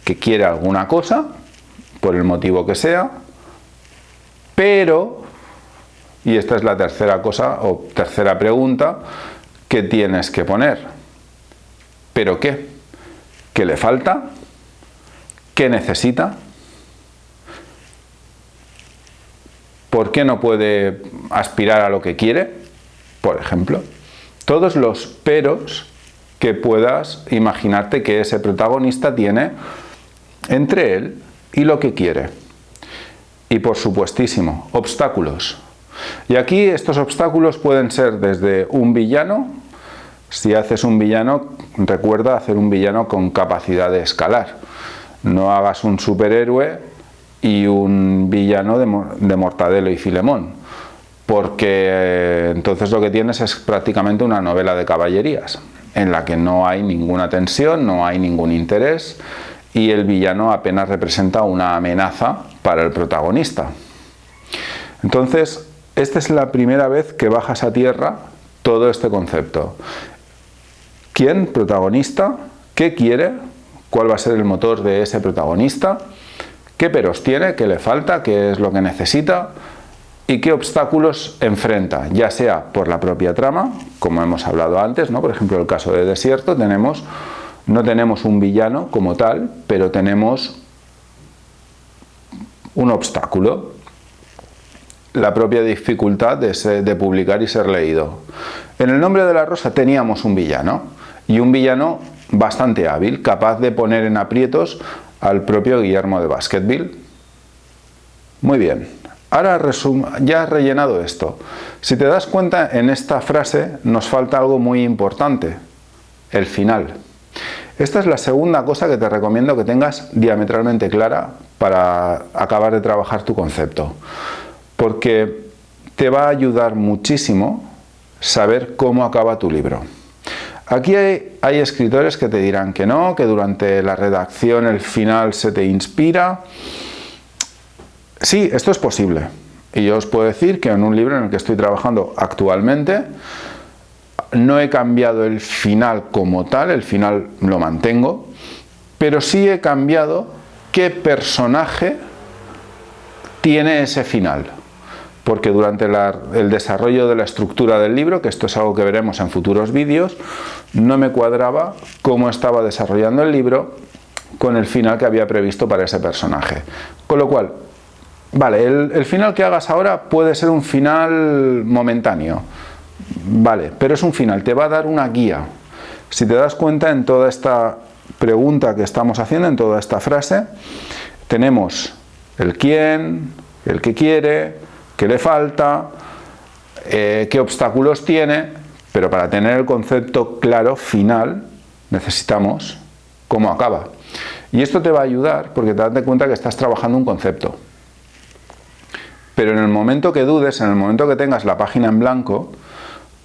que quiere alguna cosa, por el motivo que sea, pero, y esta es la tercera cosa o tercera pregunta que tienes que poner. ¿Pero qué? ¿Qué le falta? ¿Qué necesita? ¿Por qué no puede aspirar a lo que quiere? Por ejemplo, todos los peros que puedas imaginarte que ese protagonista tiene entre él y lo que quiere. Y por supuestísimo, obstáculos. Y aquí estos obstáculos pueden ser desde un villano. Si haces un villano, recuerda hacer un villano con capacidad de escalar. No hagas un superhéroe y un villano de Mortadelo y Filemón, porque entonces lo que tienes es prácticamente una novela de caballerías, en la que no hay ninguna tensión, no hay ningún interés, y el villano apenas representa una amenaza para el protagonista. Entonces, esta es la primera vez que bajas a tierra todo este concepto. ¿Quién? Protagonista. ¿Qué quiere? ¿Cuál va a ser el motor de ese protagonista? ¿Qué peros tiene? ¿Qué le falta? ¿Qué es lo que necesita? ¿Y qué obstáculos enfrenta? Ya sea por la propia trama, como hemos hablado antes, ¿no? Por ejemplo, en el caso de Desierto no tenemos un villano como tal, pero tenemos un obstáculo. La propia dificultad de publicar y ser leído. En El nombre de la rosa teníamos un villano, y un villano bastante hábil, capaz de poner en aprietos al propio Guillermo de Baskerville. Muy bien, ahora ya has rellenado esto. Si te das cuenta, en esta frase nos falta algo muy importante, el final. Esta es la segunda cosa que te recomiendo que tengas diametralmente clara para acabar de trabajar tu concepto, porque te va a ayudar muchísimo saber cómo acaba tu libro. Aquí hay escritores que te dirán que no, que durante la redacción el final se te inspira. Sí, esto es posible. Y yo os puedo decir que en un libro en el que estoy trabajando actualmente no he cambiado el final como tal, el final lo mantengo, pero sí he cambiado qué personaje tiene ese final. Porque durante el desarrollo de la estructura del libro, que esto es algo que veremos en futuros vídeos, no me cuadraba cómo estaba desarrollando el libro con el final que había previsto para ese personaje. Con lo cual, vale, el final que hagas ahora puede ser un final momentáneo, vale, pero es un final, te va a dar una guía. Si te das cuenta, en toda esta pregunta que estamos haciendo, en toda esta frase, tenemos el quién, el que quiere, qué le falta, qué obstáculos tiene, pero para tener el concepto claro, final, necesitamos cómo acaba. Y esto te va a ayudar porque te das cuenta que estás trabajando un concepto. Pero en el momento que dudes, en el momento que tengas la página en blanco,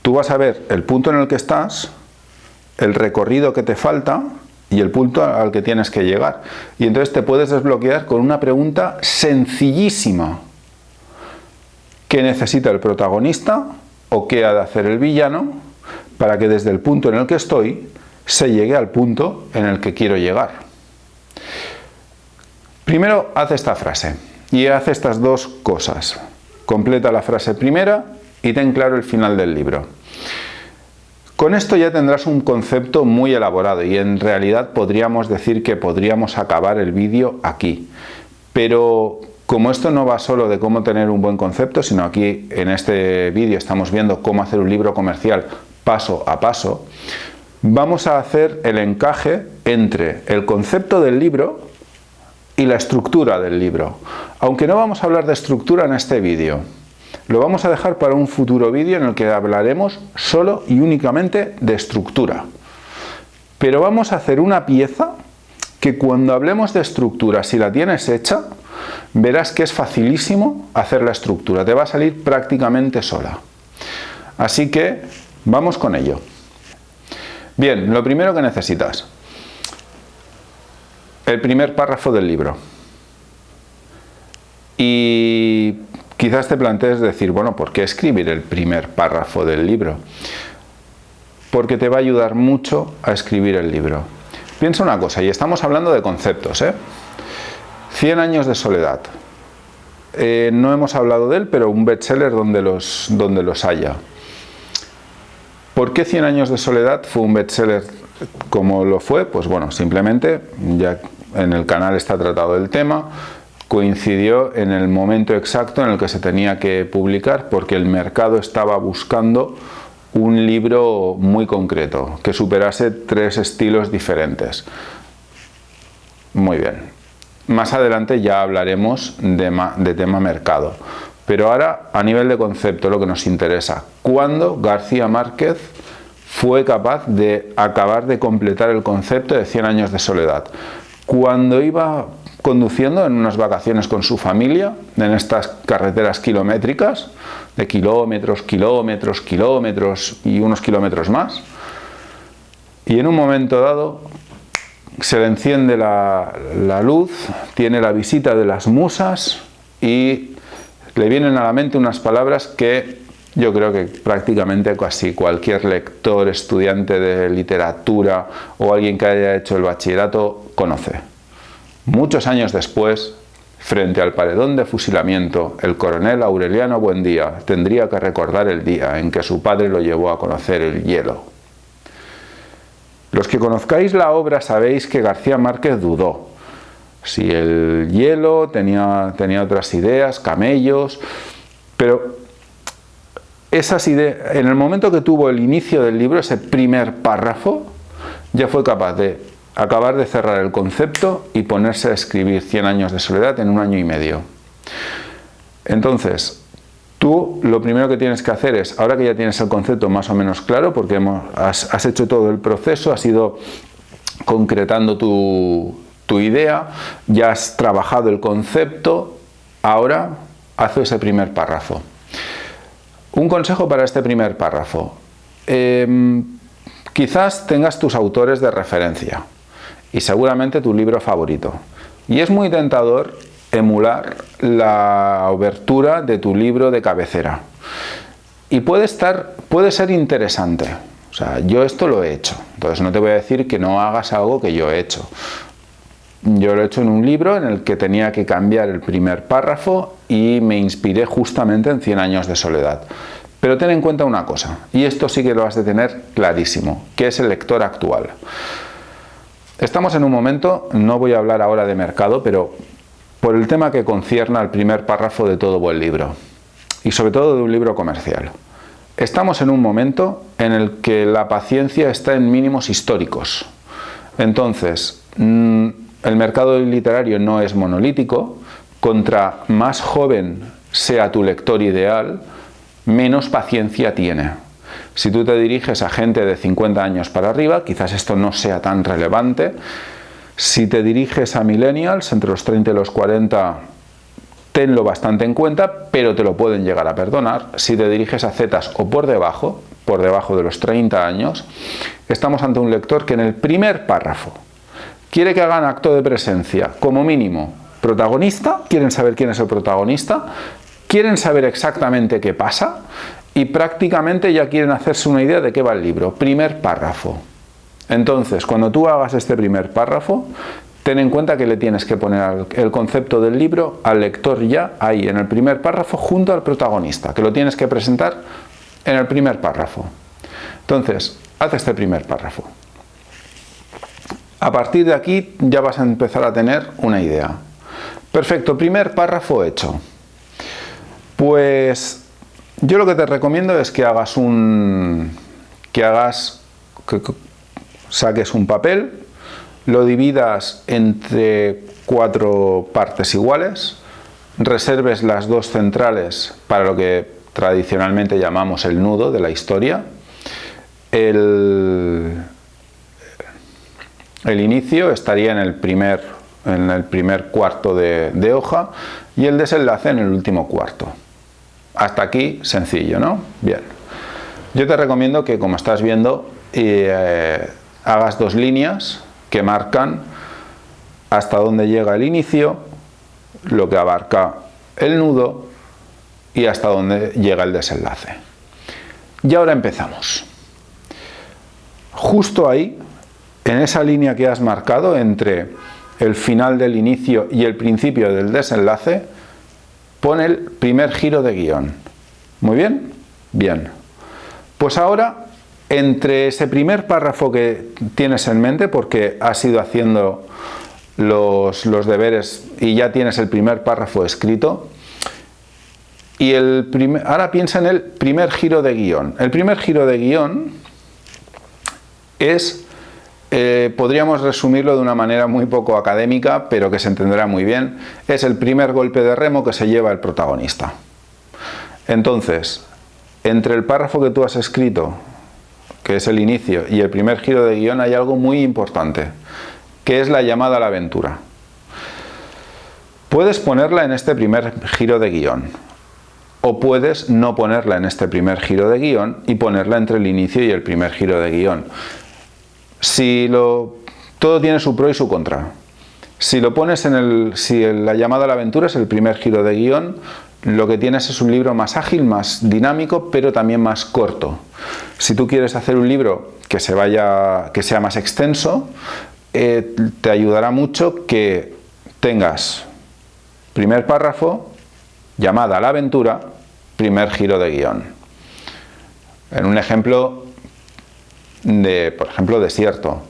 tú vas a ver el punto en el que estás, el recorrido que te falta y el punto al que tienes que llegar. Y entonces te puedes desbloquear con una pregunta sencillísima. ¿Qué necesita el protagonista o qué ha de hacer el villano para que desde el punto en el que estoy se llegue al punto en el que quiero llegar? Primero, haz esta frase y haz estas dos cosas. Completa la frase primera y ten claro el final del libro. Con esto ya tendrás un concepto muy elaborado y en realidad podríamos decir que podríamos acabar el vídeo aquí. Pero como esto no va solo de cómo tener un buen concepto, sino aquí en este vídeo estamos viendo cómo hacer un libro comercial paso a paso, vamos a hacer el encaje entre el concepto del libro y la estructura del libro. Aunque no vamos a hablar de estructura en este vídeo, lo vamos a dejar para un futuro vídeo en el que hablaremos solo y únicamente de estructura. Pero vamos a hacer una pieza que cuando hablemos de estructura, si la tienes hecha, verás que es facilísimo hacer la estructura, te va a salir prácticamente sola. Así que vamos con ello. Bien, lo primero que necesitas, el primer párrafo del libro. Y quizás te plantees decir, bueno, ¿por qué escribir el primer párrafo del libro? Porque te va a ayudar mucho a escribir el libro. Piensa una cosa, y estamos hablando de conceptos, 100 años de soledad. No hemos hablado de él, pero un bestseller donde los haya. ¿Por qué 100 años de soledad fue un bestseller como lo fue? Pues bueno, simplemente, ya en el canal está tratado el tema, coincidió en el momento exacto en el que se tenía que publicar, porque el mercado estaba buscando un libro muy concreto, que superase 3 estilos diferentes. Muy bien. Más adelante ya hablaremos de tema mercado. Pero ahora, a nivel de concepto, lo que nos interesa, ¿cuándo García Márquez fue capaz de acabar de completar el concepto de 100 años de soledad? Cuando iba conduciendo en unas vacaciones con su familia, en estas carreteras kilométricas, de kilómetros, kilómetros, kilómetros y unos kilómetros más, y en un momento dado se le enciende la luz, tiene la visita de las musas y le vienen a la mente unas palabras que yo creo que prácticamente casi cualquier lector, estudiante de literatura o alguien que haya hecho el bachillerato conoce. Muchos años después, frente al paredón de fusilamiento, el coronel Aureliano Buendía tendría que recordar el día en que su padre lo llevó a conocer el hielo. Los que conozcáis la obra sabéis que García Márquez dudó. Si el hielo tenía otras ideas, camellos, pero esas ideas, en el momento que tuvo el inicio del libro, ese primer párrafo, ya fue capaz de acabar de cerrar el concepto y ponerse a escribir 100 años de soledad en 1 año y medio. Entonces, tú lo primero que tienes que hacer es, ahora que ya tienes el concepto más o menos claro, porque has hecho todo el proceso, has ido concretando tu idea, ya has trabajado el concepto, ahora haz ese primer párrafo. Un consejo para este primer párrafo. Quizás tengas tus autores de referencia y seguramente tu libro favorito. Y es muy tentador emular la obertura de tu libro de cabecera. Y puede ser interesante. O sea, yo esto lo he hecho. Entonces no te voy a decir que no hagas algo que yo he hecho. Yo lo he hecho en un libro en el que tenía que cambiar el primer párrafo y me inspiré justamente en 100 años de soledad. Pero ten en cuenta una cosa, y esto sí que lo has de tener clarísimo, que es el lector actual. Estamos en un momento, no voy a hablar ahora de mercado, pero por el tema que concierne al primer párrafo de todo buen libro, y sobre todo de un libro comercial. Estamos en un momento en el que la paciencia está en mínimos históricos. Entonces, el mercado literario no es monolítico. Contra más joven sea tu lector ideal, menos paciencia tiene. Si tú te diriges a gente de 50 años para arriba, quizás esto no sea tan relevante. Si te diriges a millennials, entre los 30 y los 40, tenlo bastante en cuenta, pero te lo pueden llegar a perdonar. Si te diriges a zetas o por debajo de los 30 años, estamos ante un lector que en el primer párrafo quiere que hagan acto de presencia, como mínimo, protagonista, quieren saber quién es el protagonista, quieren saber exactamente qué pasa y prácticamente ya quieren hacerse una idea de qué va el libro. Primer párrafo. Entonces, cuando tú hagas este primer párrafo, ten en cuenta que le tienes que poner el concepto del libro al lector ya ahí, en el primer párrafo, junto al protagonista, que lo tienes que presentar en el primer párrafo. Entonces, haz este primer párrafo. A partir de aquí ya vas a empezar a tener una idea. Perfecto, primer párrafo hecho. Pues yo lo que te recomiendo es que hagas un que saques un papel, lo dividas entre 4 partes iguales, reserves las 2 centrales para lo que tradicionalmente llamamos el nudo de la historia, el inicio estaría en el primer cuarto de hoja y el desenlace en el último cuarto. Hasta aquí sencillo, ¿no? Bien. Yo te recomiendo que, como estás viendo, hagas 2 líneas que marcan hasta dónde llega el inicio, lo que abarca el nudo y hasta dónde llega el desenlace. Y ahora empezamos. Justo ahí, en esa línea que has marcado entre el final del inicio y el principio del desenlace, pon el primer giro de guión. ¿Muy bien? Bien. Pues ahora, entre ese primer párrafo que tienes en mente, porque has ido haciendo los deberes y ya tienes el primer párrafo escrito, y ahora piensa en el primer giro de guión. El primer giro de guión es, podríamos resumirlo de una manera muy poco académica, pero que se entenderá muy bien, es el primer golpe de remo que se lleva el protagonista. Entonces, entre el párrafo que tú has escrito, que es el inicio, y el primer giro de guión hay algo muy importante, que es la llamada a la aventura. Puedes ponerla en este primer giro de guión, o puedes no ponerla en este primer giro de guión y ponerla entre el inicio y el primer giro de guión. Todo tiene su pro y su contra. Si lo pones si la llamada a la aventura es el primer giro de guión, lo que tienes es un libro más ágil, más dinámico, pero también más corto. Si tú quieres hacer un libro que sea más extenso, te ayudará mucho que tengas primer párrafo, llamada a la aventura, primer giro de guión. En un ejemplo por ejemplo, desierto,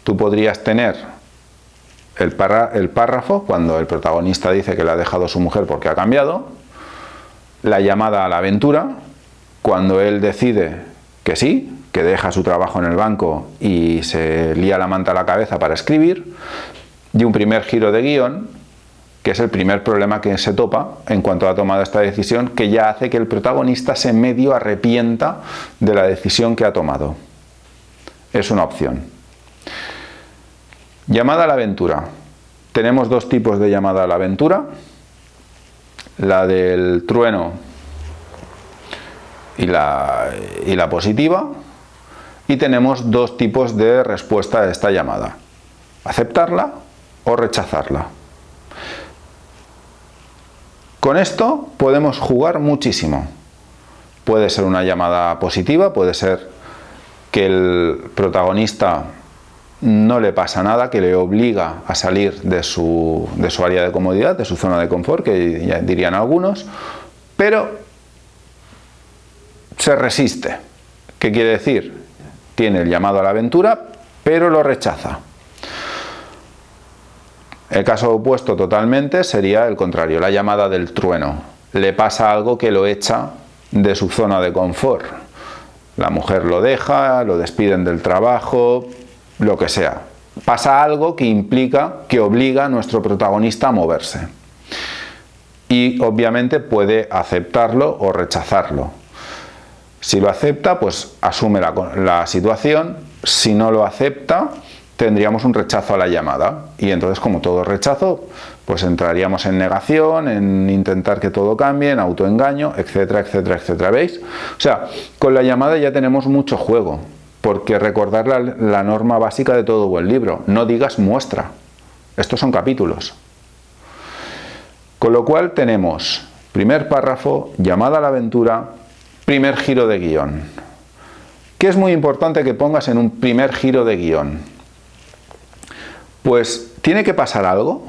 tú podrías tener el párrafo cuando el protagonista dice que le ha dejado su mujer porque ha cambiado, la llamada a la aventura cuando él decide que sí, que deja su trabajo en el banco y se lía la manta a la cabeza para escribir, y un primer giro de guión, que es el primer problema que se topa en cuanto ha tomado esta decisión, que ya hace que el protagonista se medio arrepienta de la decisión que ha tomado. Es una opción. Llamada a la aventura. Tenemos 2 tipos de llamada a la aventura. La del trueno y la positiva. Y tenemos 2 tipos de respuesta a esta llamada. Aceptarla o rechazarla. Con esto podemos jugar muchísimo. Puede ser una llamada positiva, puede ser que el protagonista no le pasa nada, que le obliga a salir de su área de comodidad, de su zona de confort, que ya dirían algunos, pero se resiste. ¿Qué quiere decir? Tiene el llamado a la aventura, pero lo rechaza. El caso opuesto totalmente sería el contrario, la llamada del trueno. Le pasa algo que lo echa de su zona de confort. La mujer lo deja, lo despiden del trabajo, lo que sea. Pasa algo que implica, que obliga a nuestro protagonista a moverse. Y obviamente puede aceptarlo o rechazarlo. Si lo acepta, pues asume la situación. Si no lo acepta, tendríamos un rechazo a la llamada. Y entonces, como todo rechazo, pues entraríamos en negación, en intentar que todo cambie, en autoengaño, etcétera, etcétera, etcétera. ¿Veis? O sea, con la llamada ya tenemos mucho juego, porque recordar la norma básica de todo buen libro: no digas muestra. Estos son capítulos. Con lo cual tenemos primer párrafo, llamada a la aventura, primer giro de guión. ¿Qué es muy importante que pongas en un primer giro de guión? Pues tiene que pasar algo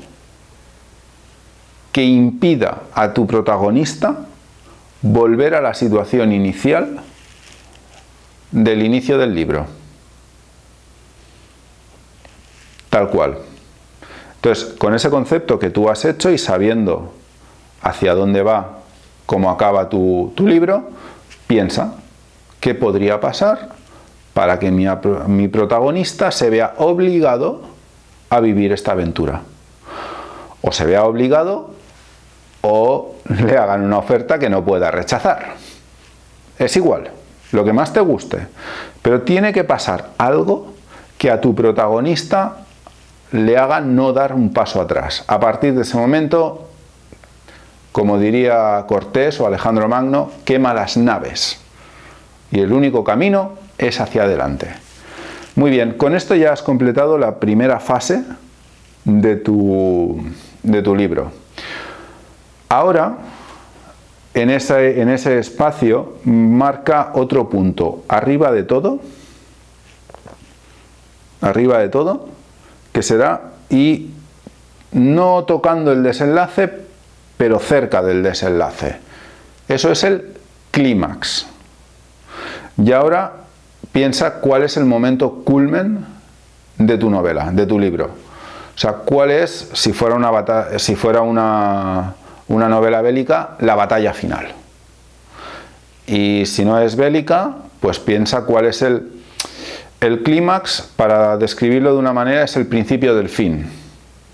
que impida a tu protagonista volver a la situación inicial del inicio del libro. Tal cual. Entonces, con ese concepto que tú has hecho y sabiendo hacia dónde va, cómo acaba tu libro, piensa qué podría pasar para que mi protagonista se vea obligado a vivir esta aventura. O se vea obligado o le hagan una oferta que no pueda rechazar. Es igual, lo que más te guste. Pero tiene que pasar algo que a tu protagonista le haga no dar un paso atrás. A partir de ese momento, como diría Cortés o Alejandro Magno, quema las naves. Y el único camino es hacia adelante. Muy bien, con esto ya has completado la primera fase de tu libro. Ahora, en ese espacio, marca otro punto. Arriba de todo, que será, y no tocando el desenlace, pero cerca del desenlace. Eso es el clímax. Y ahora piensa cuál es el momento culmen de tu novela, de tu libro. O sea, cuál es, si fuera una novela bélica, la batalla final. Y si no es bélica, pues piensa cuál es el clímax. Para describirlo de una manera, es el principio del fin.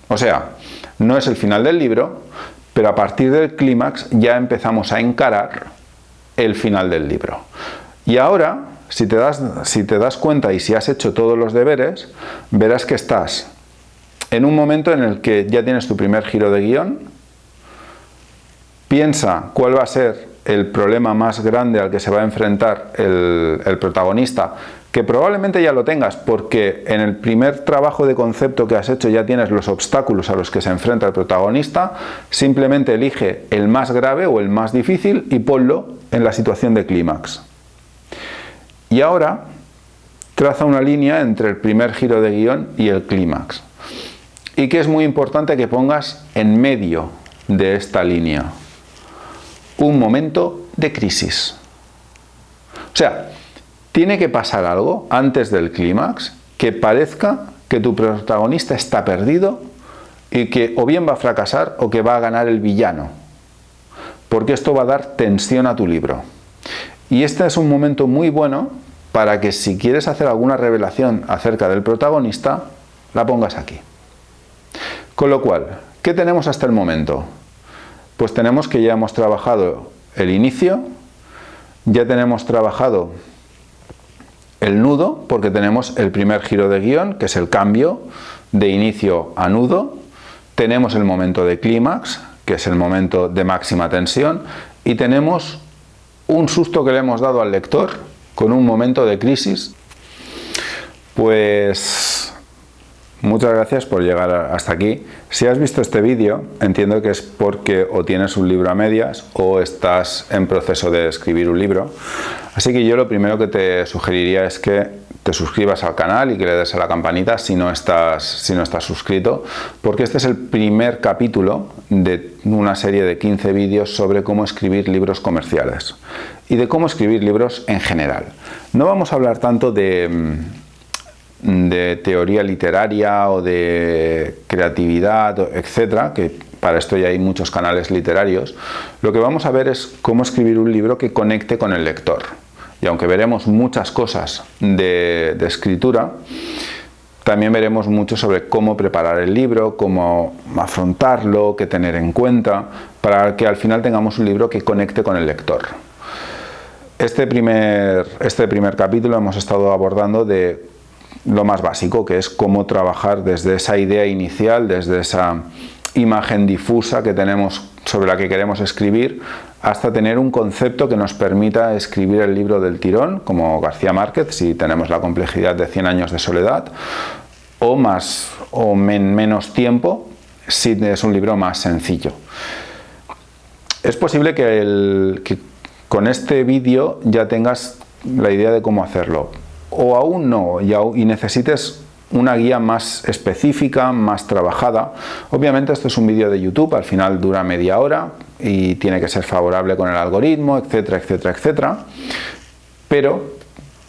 O sea, no es el final del libro, pero a partir del clímax ya empezamos a encarar el final del libro. Y ahora, si te das cuenta y si has hecho todos los deberes, verás que estás en un momento en el que ya tienes tu primer giro de guión. Piensa cuál va a ser el problema más grande al que se va a enfrentar el protagonista, que probablemente ya lo tengas, porque en el primer trabajo de concepto que has hecho ya tienes los obstáculos a los que se enfrenta el protagonista. Simplemente elige el más grave o el más difícil y ponlo en la situación de clímax. Y ahora traza una línea entre el primer giro de guión y el clímax. Y que es muy importante que pongas en medio de esta línea un momento de crisis. O sea, tiene que pasar algo antes del clímax que parezca que tu protagonista está perdido y que o bien va a fracasar o que va a ganar el villano. Porque esto va a dar tensión a tu libro. Y este es un momento muy bueno para que, si quieres hacer alguna revelación acerca del protagonista, la pongas aquí. Con lo cual, ¿qué tenemos hasta el momento? Pues tenemos que ya hemos trabajado el inicio, ya tenemos trabajado el nudo, porque tenemos el primer giro de guión, que es el cambio de inicio a nudo, tenemos el momento de clímax, que es el momento de máxima tensión, y tenemos un susto que le hemos dado al lector con un momento de crisis. Pues muchas gracias por llegar hasta aquí. Si has visto este vídeo, entiendo que es porque o tienes un libro a medias o estás en proceso de escribir un libro. Así que yo lo primero que te sugeriría es que te suscribas al canal y que le des a la campanita si no estás suscrito, porque este es el primer capítulo de una serie de 15 vídeos sobre cómo escribir libros comerciales y de cómo escribir libros en general. No vamos a hablar tanto de teoría literaria o de creatividad, etcétera, que para esto ya hay muchos canales literarios. Lo que vamos a ver es cómo escribir un libro que conecte con el lector. Y aunque veremos muchas cosas de escritura, también veremos mucho sobre cómo preparar el libro, cómo afrontarlo, qué tener en cuenta, para que al final tengamos un libro que conecte con el lector. Este primer capítulo hemos estado abordando de lo más básico, que es cómo trabajar desde esa idea inicial, desde esa imagen difusa que tenemos sobre la que queremos escribir, hasta tener un concepto que nos permita escribir el libro del tirón, como García Márquez, si tenemos la complejidad de 100 años de soledad, o más o menos tiempo, si es un libro más sencillo. Es posible que con este vídeo ya tengas la idea de cómo hacerlo, o aún no, y necesites una guía más específica, más trabajada. Obviamente esto es un vídeo de YouTube, al final dura media hora y tiene que ser favorable con el algoritmo, etcétera, etcétera, etcétera. Pero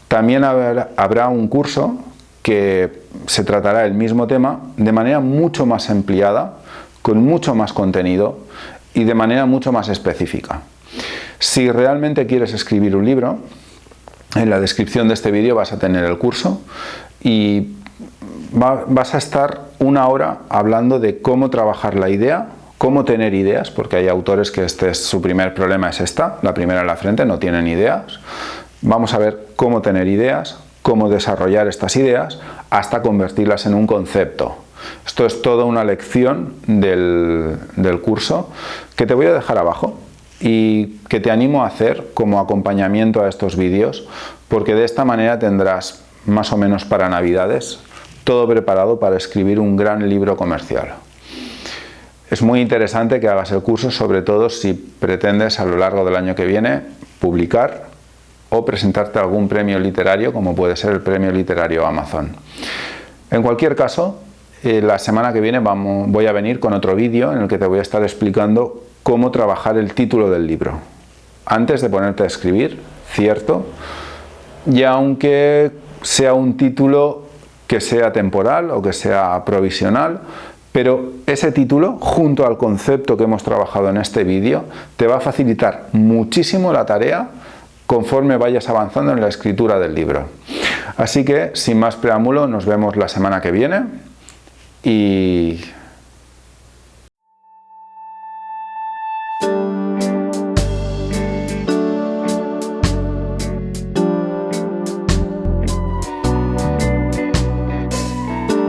también habrá un curso que se tratará el mismo tema de manera mucho más ampliada, con mucho más contenido y de manera mucho más específica. Si realmente quieres escribir un libro, En la descripción de este vídeo vas a tener el curso y vas a estar 1 hora hablando de cómo trabajar la idea, cómo tener ideas, porque hay autores que su primer problema es esta, la primera en la frente, no tienen ideas. Vamos a ver cómo tener ideas, cómo desarrollar estas ideas hasta convertirlas en un concepto. Esto es toda una lección del curso que te voy a dejar abajo y que te animo a hacer como acompañamiento a estos vídeos, porque de esta manera tendrás más o menos para Navidades todo preparado para escribir un gran libro comercial. Es muy interesante que hagas el curso, sobre todo si pretendes a lo largo del año que viene publicar o presentarte a algún premio literario, como puede ser el Premio Literario Amazon. En cualquier caso, la semana que viene voy a venir con otro vídeo en el que te voy a estar explicando cómo trabajar el título del libro. Antes de ponerte a escribir, cierto, y aunque sea un título que sea temporal o que sea provisional, pero ese título, junto al concepto que hemos trabajado en este vídeo, te va a facilitar muchísimo la tarea conforme vayas avanzando en la escritura del libro. Así que, sin más preámbulo, nos vemos la semana que viene y